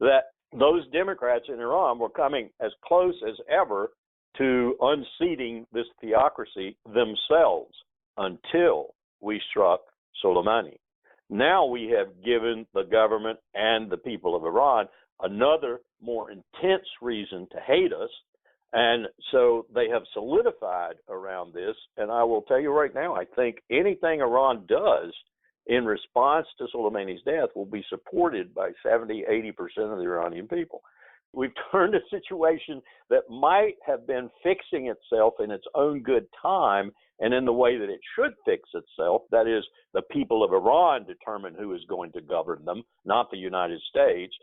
that those Democrats in Iran were coming as close as ever to unseating this theocracy themselves until we struck Soleimani. Now we have given the government and the people of Iran another more intense reason to hate us. And so they have solidified around this. And I will tell you right now, I think anything Iran does in response to Soleimani's death will be supported by 70, 80% of the Iranian people. We've turned a situation that might have been fixing itself in its own good time and in the way that it should fix itself. That is, the people of Iran determine who is going to govern them, not the United States,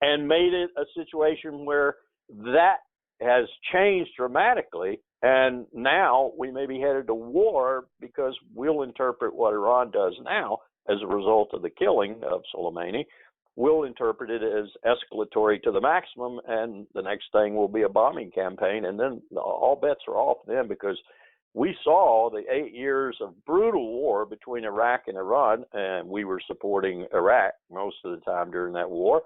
and made it a situation where that has changed dramatically. And now we may be headed to war because we'll interpret what Iran does now as a result of the killing of Soleimani. We'll interpret it as escalatory to the maximum, and the next thing will be a bombing campaign, and then all bets are off then, because we saw the 8 years of brutal war between Iraq and Iran, and we were supporting Iraq most of the time during that war.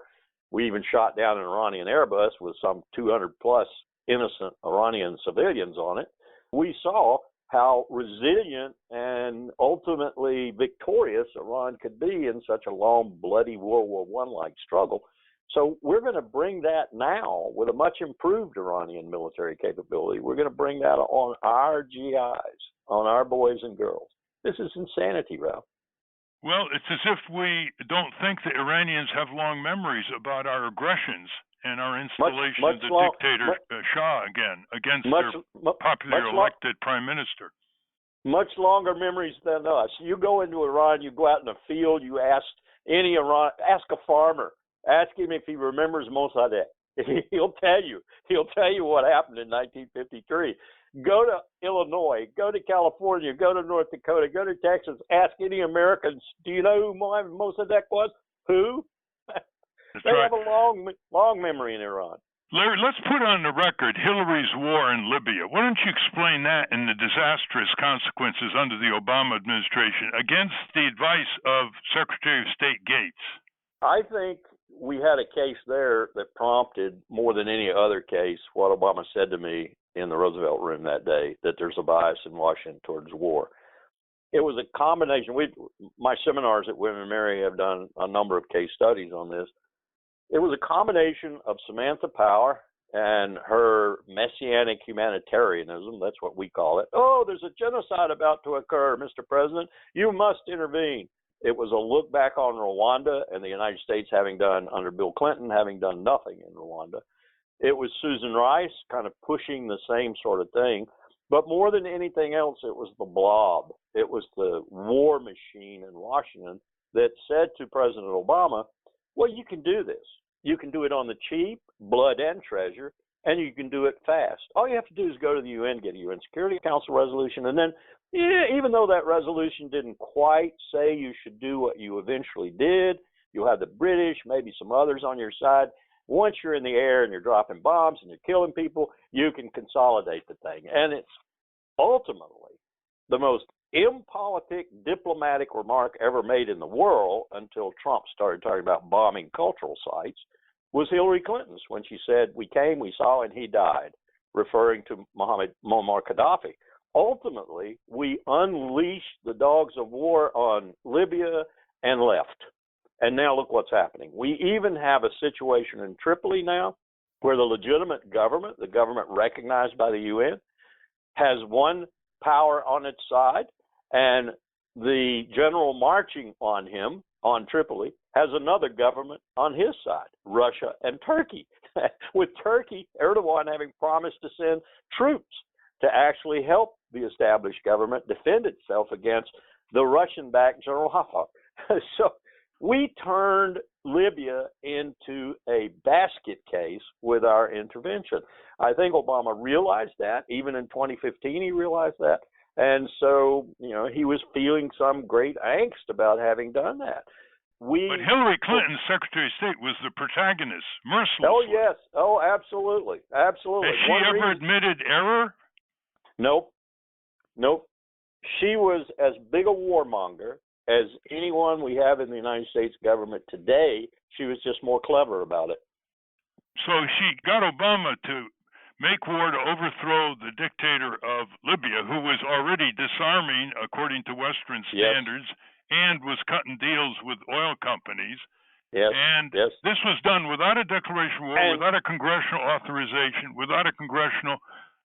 We even shot down an Iranian Airbus with some 200 plus innocent Iranian civilians on it. We saw how resilient and ultimately victorious Iran could be in such a long, bloody World War I-like struggle. So we're going to bring that now with a much improved Iranian military capability. We're going to bring that on our GIs, on our boys and girls. This is insanity, Ralph. Well, it's as if we don't think the Iranians have long memories about our aggressions and our installation of the dictator Shah again against their popularly elected prime minister. Much longer memories than us. You go into Iran, you go out in the field, you ask ask a farmer, ask him if he remembers Mossadegh. He'll tell you. He'll tell you what happened in 1953. Go to Illinois, go to California, go to North Dakota, go to Texas, ask any Americans, do you know who Mossadegh was? Who? They have a long memory in Iran. Larry, let's put on the record Hillary's war in Libya. Why don't you explain that and the disastrous consequences under the Obama administration against the advice of Secretary of State Gates? I think we had a case there that prompted more than any other case what Obama said to me in the Roosevelt room that day, that there's a bias in Washington towards war. It was a combination. My seminars at Women Marry have done a number of case studies on this. It was a combination of Samantha Power and her messianic humanitarianism. That's what we call it. Oh, there's a genocide about to occur, Mr. President. You must intervene. It was a look back on Rwanda and the United States having done, under Bill Clinton, having done nothing in Rwanda. It was Susan Rice kind of pushing the same sort of thing. But more than anything else, it was the blob. It was the war machine in Washington that said to President Obama, well, you can do this. You can do it on the cheap, blood and treasure, and you can do it fast. All you have to do is go to the UN, get a UN Security Council resolution, and then, even though that resolution didn't quite say you should do what you eventually did, you'll have the British, maybe some others on your side. Once you're in the air and you're dropping bombs and you're killing people, you can consolidate the thing. And it's ultimately the most impolitic diplomatic remark ever made in the world, until Trump started talking about bombing cultural sites, was Hillary Clinton's, when she said, we came, we saw, and he died, referring to Muammar Gaddafi. Ultimately, we unleashed the dogs of war on Libya and left. And now look what's happening. We even have a situation in Tripoli now where the legitimate government, the government recognized by the UN, has one power on its side, and the general marching on him, on Tripoli, has another government on his side, Russia and Turkey. With Turkey, Erdogan having promised to send troops to actually help the established government defend itself against the Russian-backed General Haftar. So we turned Libya into a basket case with our intervention. I think Obama realized that. Even in 2015, he realized that. And so, he was feeling some great angst about having done that. But Hillary Clinton, Secretary of State, was the protagonist, mercilessly. Oh, yes. Oh, absolutely. Absolutely. Has she ever admitted error? Nope. She was as big a warmonger as anyone we have in the United States government today. She was just more clever about it. So she got Obama to make war to overthrow the dictator of Libya, who was already disarming, according to Western standards, and was cutting deals with oil companies. Yes. And yes. this was done without a declaration of war, without a congressional authorization, without a congressional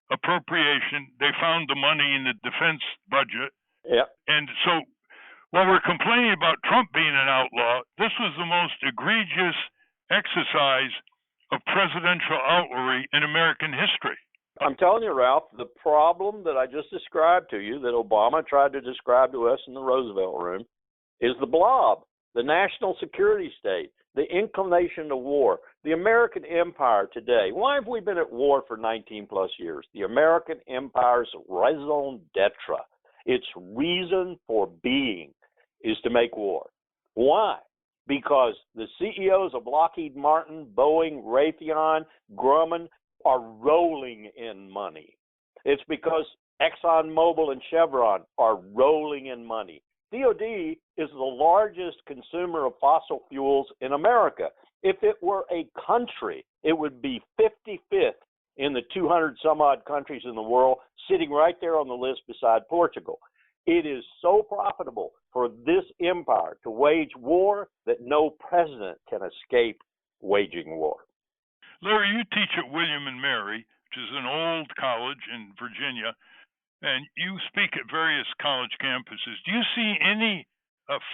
appropriation. They found the money in the defense budget. Yeah. And so while we're complaining about Trump being an outlaw, this was the most egregious exercise of presidential outlawry in American history. I'm telling you, Ralph, the problem that I just described to you, that Obama tried to describe to us in the Roosevelt room, is the blob, the national security state, the inclination to war, the American empire today. Why have we been at war for 19 plus years? The American empire's raison d'etre, its reason for being, is to make war. Why? Because the CEOs of Lockheed Martin, Boeing, Raytheon, Grumman are rolling in money. It's because ExxonMobil and Chevron are rolling in money. DOD is the largest consumer of fossil fuels in America. If it were a country, it would be 55th in the 200 some odd countries in the world, sitting right there on the list beside Portugal. It is so profitable for this empire to wage war that no president can escape waging war. Larry, you teach at William and Mary, which is an old college in Virginia, and you speak at various college campuses. Do you see any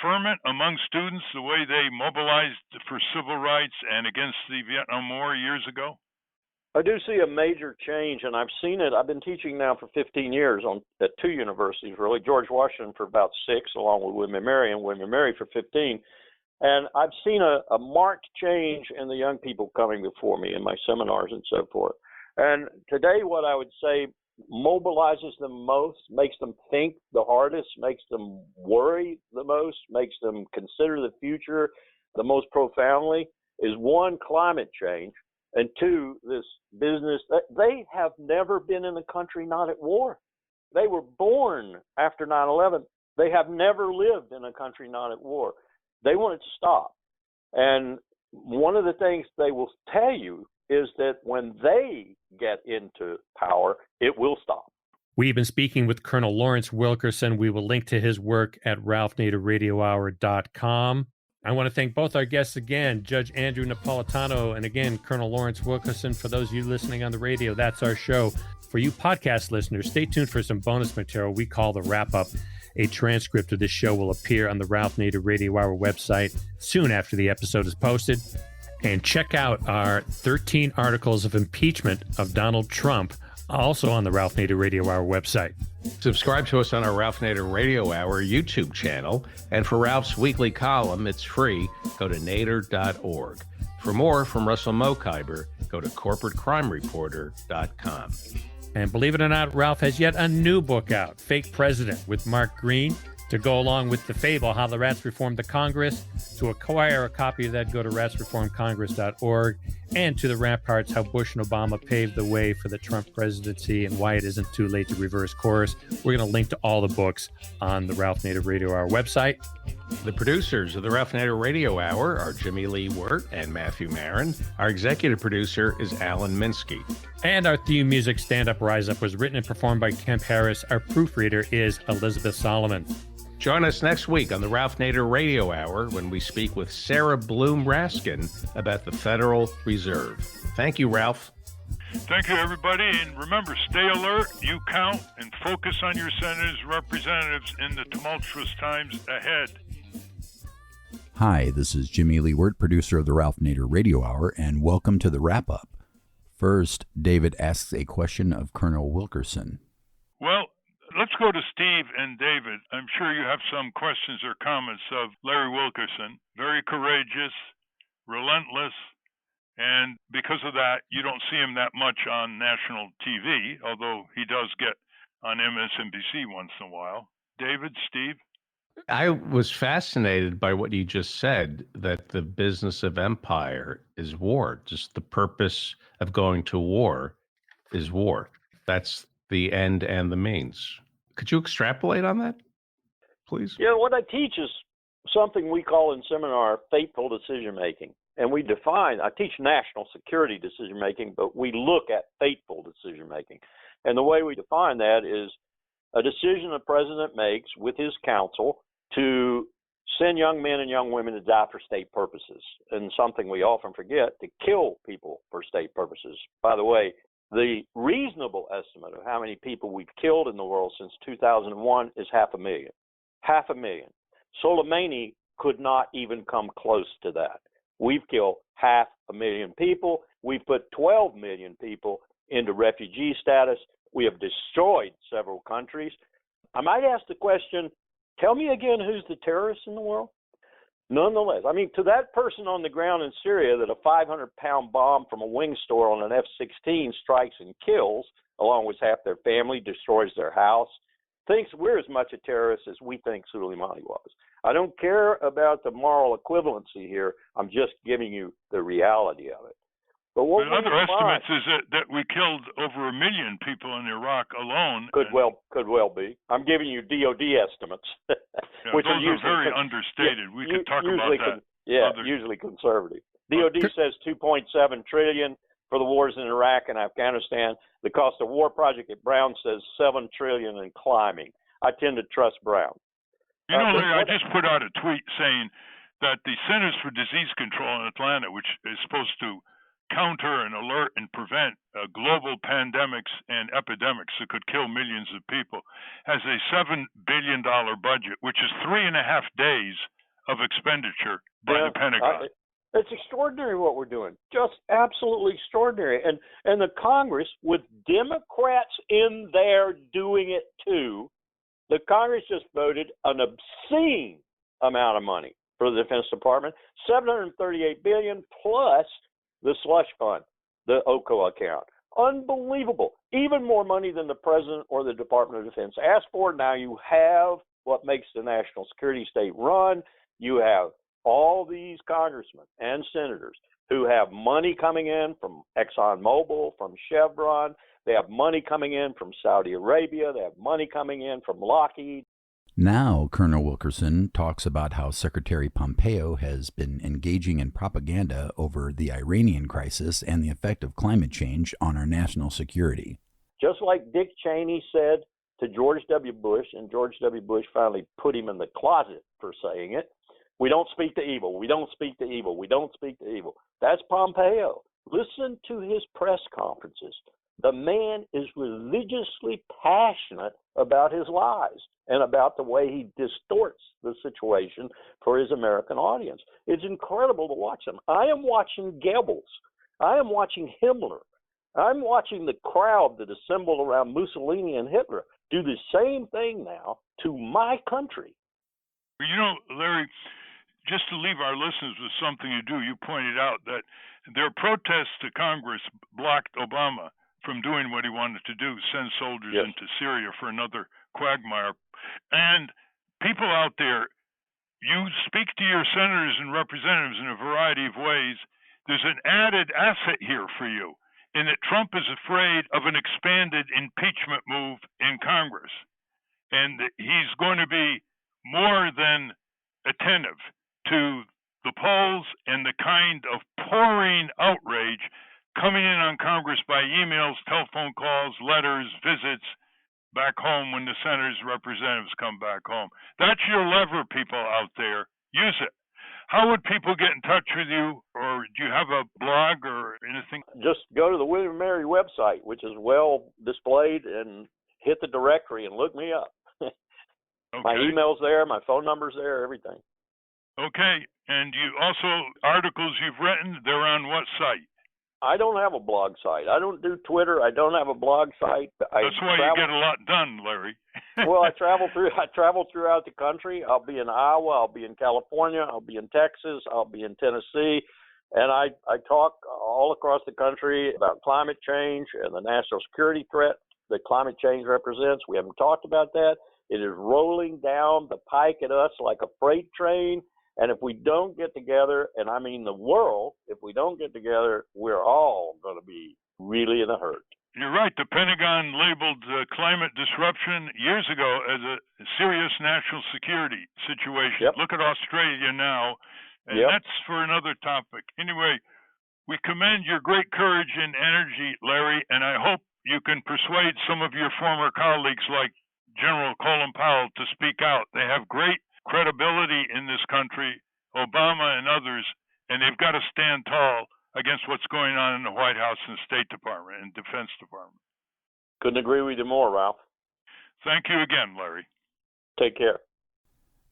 ferment among students the way they mobilized for civil rights and against the Vietnam War years ago? I do see a major change, and I've seen it. I've been teaching now for 15 years at two universities, really. George Washington for about 6, along with William and Mary, and William and Mary for 15. And I've seen a marked change in the young people coming before me in my seminars and so forth. And today, what I would say mobilizes them most, makes them think the hardest, makes them worry the most, makes them consider the future the most profoundly, is one, climate change, and two, this business. They have never been in a country not at war. They were born after 9/11. They have never lived in a country not at war. They want it to stop. And one of the things they will tell you is that when they get into power, it will stop. We've been speaking with Colonel Lawrence Wilkerson. We will link to his work at ralphnaderradiohour.com. I want to thank both our guests again, Judge Andrew Napolitano, and again, Colonel Lawrence Wilkerson. For those of you listening on the radio, that's our show. For you podcast listeners, stay tuned for some bonus material we call the Wrap-Up. A transcript of this show will appear on the Ralph Nader Radio Hour website soon after the episode is posted. And check out our 13 articles of impeachment of Donald Trump, also on the Ralph Nader Radio Hour website. Subscribe to us on our Ralph Nader Radio Hour YouTube channel. And for Ralph's weekly column, it's free. Go to nader.org. For more from Russell Mokhiber, go to corporatecrimereporter.com. And believe it or not, Ralph has yet a new book out, Fake President, with Mark Green, to go along with the fable, How the Rats Reformed the Congress. To acquire a copy of that, go to ratsreformcongress.org. And to the Ramparts, How Bush and Obama Paved the Way for the Trump presidency and Why It Isn't Too Late to Reverse Course. We're going to link to all the books on the Ralph Nader Radio Hour website. The producers of the Ralph Nader Radio Hour are Jimmy Lee Wirt and Matthew Marin. Our executive producer is Alan Minsky. And our theme music, Stand Up, Rise Up, was written and performed by Kemp Harris. Our proofreader is Elizabeth Solomon. Join us next week on the Ralph Nader Radio Hour when we speak with Sarah Bloom Raskin about the Federal Reserve. Thank you, Ralph. Thank you, everybody. And remember, stay alert, you count, and focus on your senators and representatives in the tumultuous times ahead. Hi, this is Jimmy Lee Wirt, producer of the Ralph Nader Radio Hour, and welcome to the wrap-up. First, David asks a question of Colonel Wilkerson. Well, let's go to Steve and David. I'm sure you have some questions or comments of Larry Wilkerson. Very courageous, relentless, and because of that, you don't see him that much on national TV, although he does get on MSNBC once in a while. David, Steve? I was fascinated by what you just said, that the business of empire is war. Just the purpose of going to war is war. That's the end and the means. Could you extrapolate on that, please? Yeah, what I teach is something we call in seminar fateful decision making. And we define, I teach national security decision making, but we look at fateful decision making. And the way we define that is a decision the president makes with his counsel to send young men and young women to die for state purposes, and something we often forget, to kill people for state purposes. By the way, the reasonable estimate of how many people we've killed in the world since 2001 is 500,000. 500,000. Soleimani could not even come close to that. We've killed 500,000 people. We've put 12 million people into refugee status. We have destroyed several countries. I might ask the question, tell me again who's the terrorist in the world? Nonetheless, I mean, to that person on the ground in Syria that a 500-pound bomb from a wing store on an F-16 strikes and kills, along with half their family, destroys their house, thinks we're as much a terrorist as we think Soleimani was. I don't care about the moral equivalency here. I'm just giving you the reality of it. But other estimates is that we killed over 1 million people in Iraq alone. Could well be. I'm giving you DOD estimates, which those are usually very understated. We could talk about that. Usually conservative. DOD says 2.7 trillion for the wars in Iraq and Afghanistan. The Cost of War Project at Brown says 7 trillion and climbing. I tend to trust Brown. You know, Larry, I just put out a tweet saying that the Centers for Disease Control in Atlanta, which is supposed to counter and alert and prevent global pandemics and epidemics that could kill millions of people, has a $7 billion budget, which is 3.5 days of expenditure by the Pentagon. It's extraordinary what we're doing, just absolutely extraordinary. And the Congress, with Democrats in there doing it too, the Congress just voted an obscene amount of money for the Defense Department, $738 billion plus the slush fund, the OCO account. Unbelievable. Even more money than the President or the Department of Defense asked for. Now you have what makes the national security state run. You have all these congressmen and senators who have money coming in from ExxonMobil, from Chevron. They have money coming in from Saudi Arabia. They have money coming in from Lockheed. Now, Colonel Wilkerson talks about how Secretary Pompeo has been engaging in propaganda over the Iranian crisis and the effect of climate change on our national security. Just like Dick Cheney said to George W. Bush, and George W. Bush finally put him in the closet for saying it, we don't speak to evil, we don't speak to evil, we don't speak to evil. That's Pompeo. Listen to his press conferences. The man is religiously passionate about his lies and about the way he distorts the situation for his American audience. It's incredible to watch him. I am watching Goebbels. I am watching Himmler. I'm watching the crowd that assembled around Mussolini and Hitler do the same thing now to my country. You know, Larry, just to leave our listeners with something to do, you pointed out that their protests to Congress blocked Obama from doing what he wanted to do, send soldiers into Syria for another quagmire. And people out there, you speak to your senators and representatives in a variety of ways. There's an added asset here for you in that Trump is afraid of an expanded impeachment move in Congress. And he's going to be more than attentive to the polls and the kind of pouring outrage coming in on Congress by emails, telephone calls, letters, visits back home when the senators and representatives come back home. That's your lever, people out there. Use it. How would people get in touch with you, or do you have a blog or anything? Just go to the William & Mary website, which is well displayed, and hit the directory and look me up. Okay. My email's there, my phone number's there, everything. Okay. And you also, articles you've written, they're on what site? I don't have a blog site. I don't do Twitter. I don't have a blog site. That's why you get a lot done, Larry. Well, I travel throughout the country. I'll be in Iowa. I'll be in California. I'll be in Texas. I'll be in Tennessee. And I talk all across the country about climate change and the national security threat that climate change represents. We haven't talked about that. It is rolling down the pike at us like a freight train. And if we don't get together, and I mean the world, if we don't get together, we're all going to be really in a hurt. You're right. The Pentagon labeled climate disruption years ago as a serious national security situation. Look at Australia now, and that's for another topic. Anyway, we commend your great courage and energy, Larry, and I hope you can persuade some of your former colleagues like General Colin Powell to speak out. They have great credibility in this country, Obama and others, and they've got to stand tall against what's going on in the White House and State Department and Defense Department. Couldn't agree with you more, Ralph. Thank you again, Larry. Take care.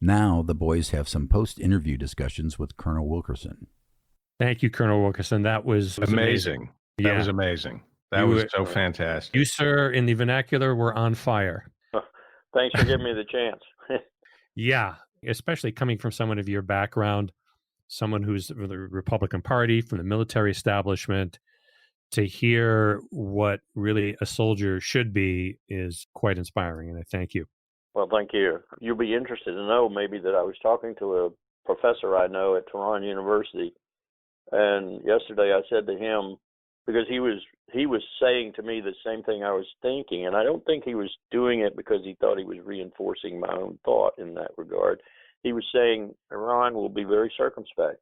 Now the boys have some post-interview discussions with Colonel Wilkerson. Thank you, Colonel Wilkerson. That was amazing. That was amazing. That was so fantastic. You, sir, in the vernacular, were on fire. Thanks for giving me the chance. Yeah, especially coming from someone of your background, someone who's from the Republican Party, from the military establishment, to hear what really a soldier should be is quite inspiring, and I thank you. Well, thank you. You'll be interested to know maybe that I was talking to a professor I know at Tehran University, and yesterday I said to him, because he was saying to me the same thing I was thinking, and I don't think he was doing it because he thought he was reinforcing my own thought in that regard. He was saying Iran will be very circumspect.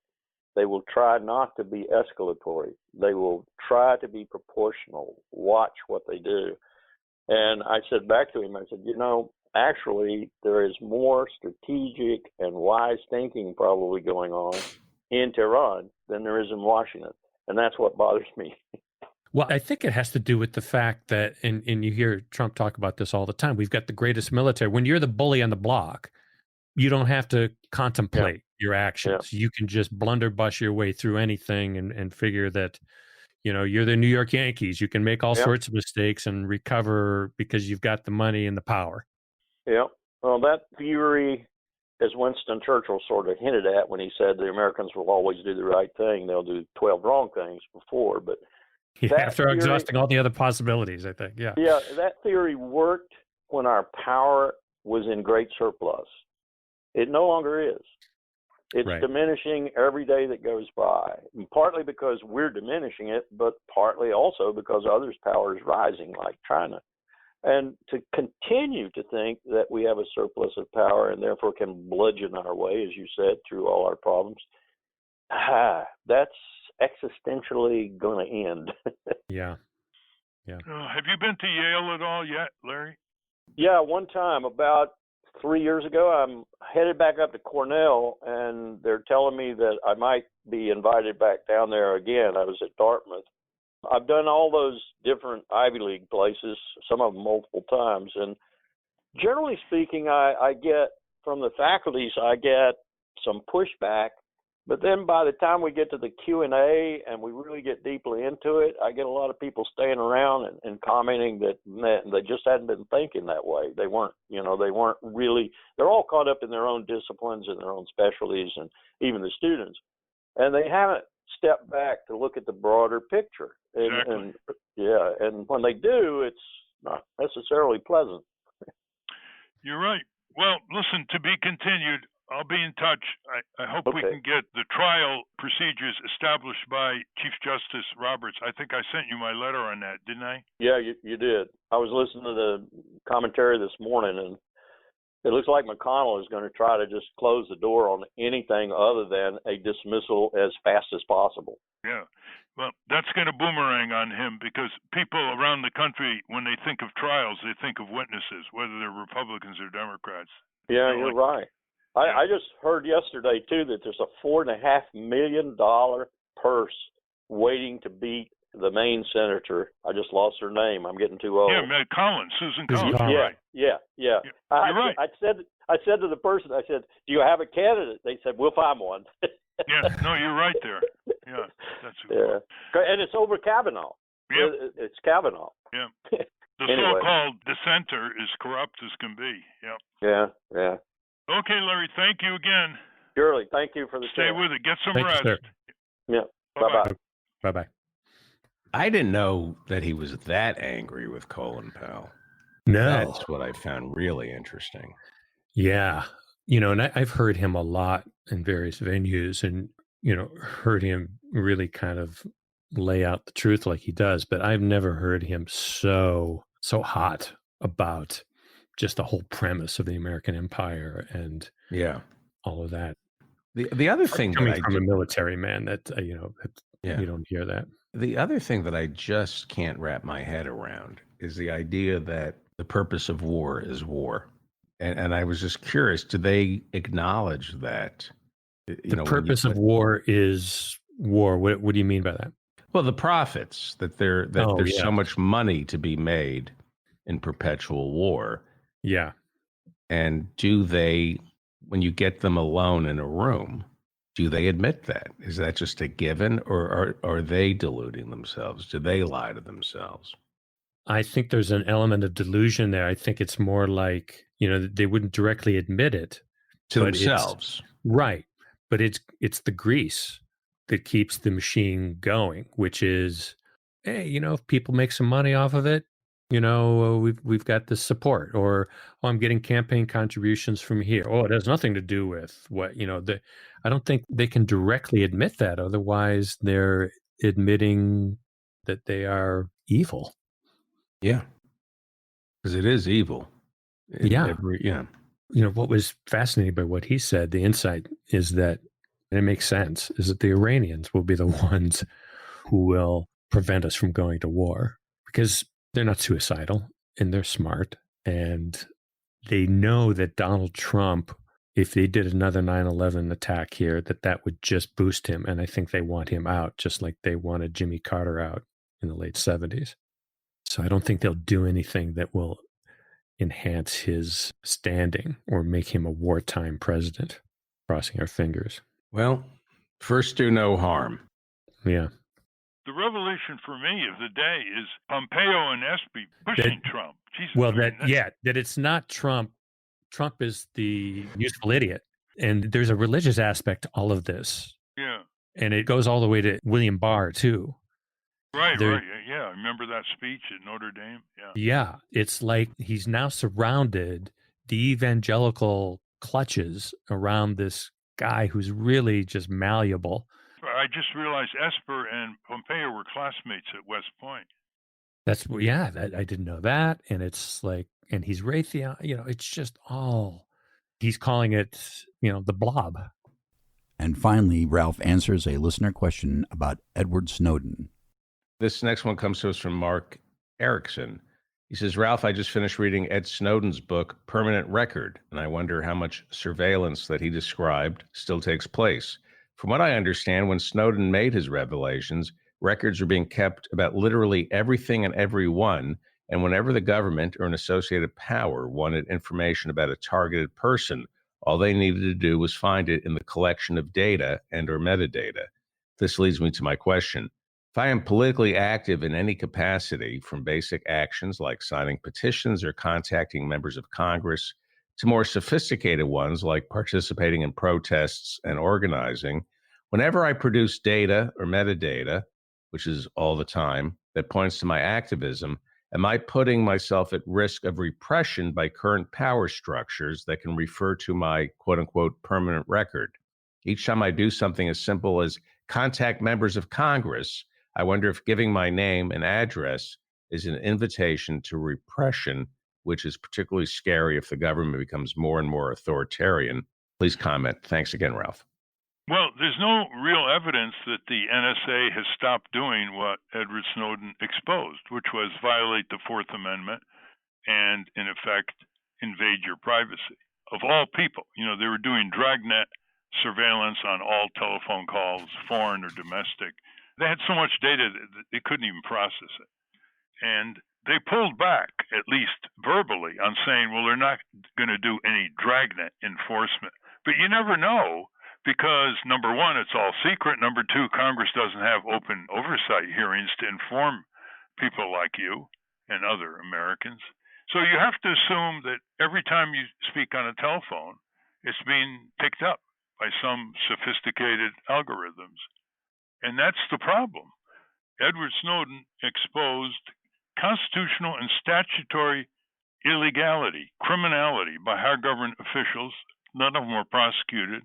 They will try not to be escalatory. They will try to be proportional, watch what they do. And I said back to him, I said, actually, there is more strategic and wise thinking probably going on in Tehran than there is in Washington. And that's what bothers me. Well, I think it has to do with the fact that, and you hear Trump talk about this all the time, we've got the greatest military. When you're the bully on the block, you don't have to contemplate your actions. You can just blunderbuss your way through anything and figure that, you're the New York Yankees. You can make all sorts of mistakes and recover because you've got the money and the power. Yeah. Well, that theory, as Winston Churchill sort of hinted at when he said the Americans will always do the right thing, they'll do 12 wrong things before. But after exhausting all the other possibilities, I think. Yeah. Yeah, that theory worked when our power was in great surplus. It no longer is. It's diminishing every day that goes by, and partly because we're diminishing it, but partly also because others' power is rising, like China. And to continue to think that we have a surplus of power and therefore can bludgeon our way, as you said, through all our problems, that's existentially going to end. Yeah. Have you been to Yale at all yet, Larry? Yeah, one time about 3 years ago. I'm headed back up to Cornell, and they're telling me that I might be invited back down there again. I was at Dartmouth. I've done all those different Ivy League places, some of them multiple times, and generally speaking, I get from the faculties, I get some pushback, but then by the time we get to the Q&A and we really get deeply into it, I get a lot of people staying around and commenting that they just hadn't been thinking that way. They weren't really, they're all caught up in their own disciplines and their own specialties, and even the students, and they haven't stepped back to look at the broader picture. And when they do, it's not necessarily pleasant. You're right. Well, listen, to be continued. I'll be in touch. I hope we can get the trial procedures established by Chief Justice Roberts. I think I sent you my letter on that, didn't I? Yeah, you did. I was listening to the commentary this morning, and it looks like McConnell is going to try to just close the door on anything other than a dismissal as fast as possible. Yeah. Well, that's going to boomerang on him because people around the country, when they think of trials, they think of witnesses, whether they're Republicans or Democrats. Yeah, you're right. I just heard yesterday, too, that there's a $4.5 million purse waiting to beat the Maine senator. I just lost her name. I'm getting too old. Yeah, Colin, Susan Collins. Yeah. You're right. I said to the person, I said, do you have a candidate? They said, we'll find one. Yeah, no, you're right there. Yeah, that's and it's over Kavanaugh. Yeah. It's Kavanaugh. Yeah. The so-called dissenter is corrupt as can be. Yeah. Yeah. Okay, Larry, thank you again. Surely. Thank you for the Stay with it. Get some rest. Yeah. Bye-bye. Bye-bye. I didn't know that he was that angry with Colin Powell. No. That's what I found really interesting. Yeah. And I've heard him a lot in various venues and, heard him really kind of lay out the truth like he does, but I've never heard him so hot about just the whole premise of the American empire and all of that. The other thing coming from a military man that you don't hear that. The other thing that I just can't wrap my head around is the idea that the purpose of war is war. And I was just curious, do they acknowledge that? The purpose of war is war. What do you mean by that? Well, the profits, that there's so much money to be made in perpetual war. Yeah. And do they, when you get them alone in a room, do they admit that? Is that just a given, or are they deluding themselves? Do they lie to themselves? I think there's an element of delusion there. I think it's more like, they wouldn't directly admit it to themselves. Right. But it's the grease that keeps the machine going, which is, hey, if people make some money off of it, we've got this support, or I'm getting campaign contributions from here. It has nothing to do with what, I don't think they can directly admit that. Otherwise, they're admitting that they are evil. Yeah. Because it is evil. What was fascinating by what he said, the insight is that, and it makes sense, is that the Iranians will be the ones who will prevent us from going to war, because they're not suicidal and they're smart, and they know that Donald Trump, if they did another 9/11 attack here, that would just boost him. And I think they want him out, just like they wanted Jimmy Carter out in the late 70s. So I don't think they'll do anything that will enhance his standing or make him a wartime president. Crossing our fingers. Well, first do no harm. Yeah. The revelation for me of the day is Pompeo and Espy pushing Trump. Jesus, that it's not Trump. Trump is the useful idiot. And there's a religious aspect to all of this. Yeah. And it goes all the way to William Barr, too. Right. Yeah, I remember that speech at Notre Dame. Yeah. It's like he's now surrounded the evangelical clutches around this guy who's really just malleable. I just realized Esper and Pompeo were classmates at West Point. I didn't know that. And it's like, and he's Raytheon, it's just all, he's calling it, the blob. And finally, Ralph answers a listener question about Edward Snowden. This next one comes to us from Mark Erickson. He says, Ralph, I just finished reading Ed Snowden's book, Permanent Record, and I wonder how much surveillance that he described still takes place. From what I understand, when Snowden made his revelations, records were being kept about literally everything and everyone, and whenever the government or an associated power wanted information about a targeted person, all they needed to do was find it in the collection of data and or metadata. This leads me to my question. If I am politically active in any capacity, from basic actions like signing petitions or contacting members of Congress, to more sophisticated ones like participating in protests and organizing, whenever I produce data or metadata, which is all the time, that points to my activism, am I putting myself at risk of repression by current power structures that can refer to my quote-unquote permanent record? Each time I do something as simple as contact members of Congress, I wonder if giving my name and address is an invitation to repression, which is particularly scary if the government becomes more and more authoritarian. Please comment. Thanks again, Ralph. Well, there's no real evidence that the NSA has stopped doing what Edward Snowden exposed, which was violate the Fourth Amendment and, in effect, invade your privacy. Of all people, they were doing dragnet surveillance on all telephone calls, foreign or domestic. They had so much data that they couldn't even process it. And they pulled back, at least verbally, on saying, well, they're not going to do any dragnet enforcement. But you never know, because number one, it's all secret. Number two, Congress doesn't have open oversight hearings to inform people like you and other Americans. So you have to assume that every time you speak on a telephone, it's being picked up by some sophisticated algorithms. And that's the problem. Edward Snowden exposed constitutional and statutory illegality, criminality by high government officials. None of them were prosecuted,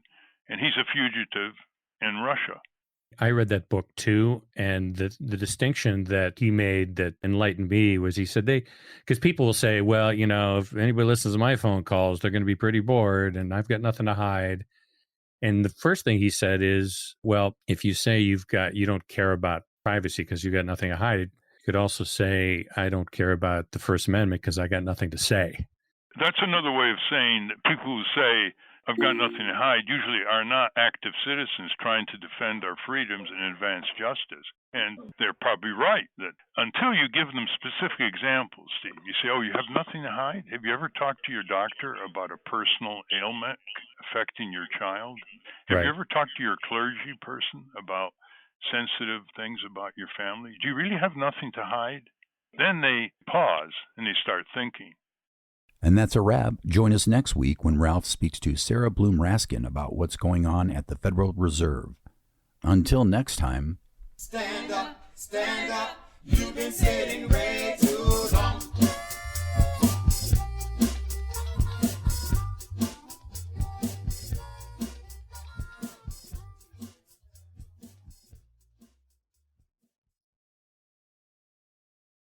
and he's a fugitive in Russia. I read that book too, and the distinction that he made that enlightened me was he said because people will say, well, if anybody listens to my phone calls, they're going to be pretty bored, and I've got nothing to hide. And the first thing he said is, well, if you say you don't care about privacy because you got nothing to hide, you could also say, I don't care about the First Amendment because I got nothing to say. That's another way of saying that people who say, I've got nothing to hide, usually are not active citizens trying to defend our freedoms and advance justice. And they're probably right that until you give them specific examples, Steve, you say, oh, you have nothing to hide? Have you ever talked to your doctor about a personal ailment affecting your child? Have you ever talked to your clergy person about sensitive things about your family? Do you really have nothing to hide? Then they pause and they start thinking. And that's a wrap. Join us next week when Ralph speaks to Sarah Bloom Raskin about what's going on at the Federal Reserve. Until next time. Stand up, you've been sitting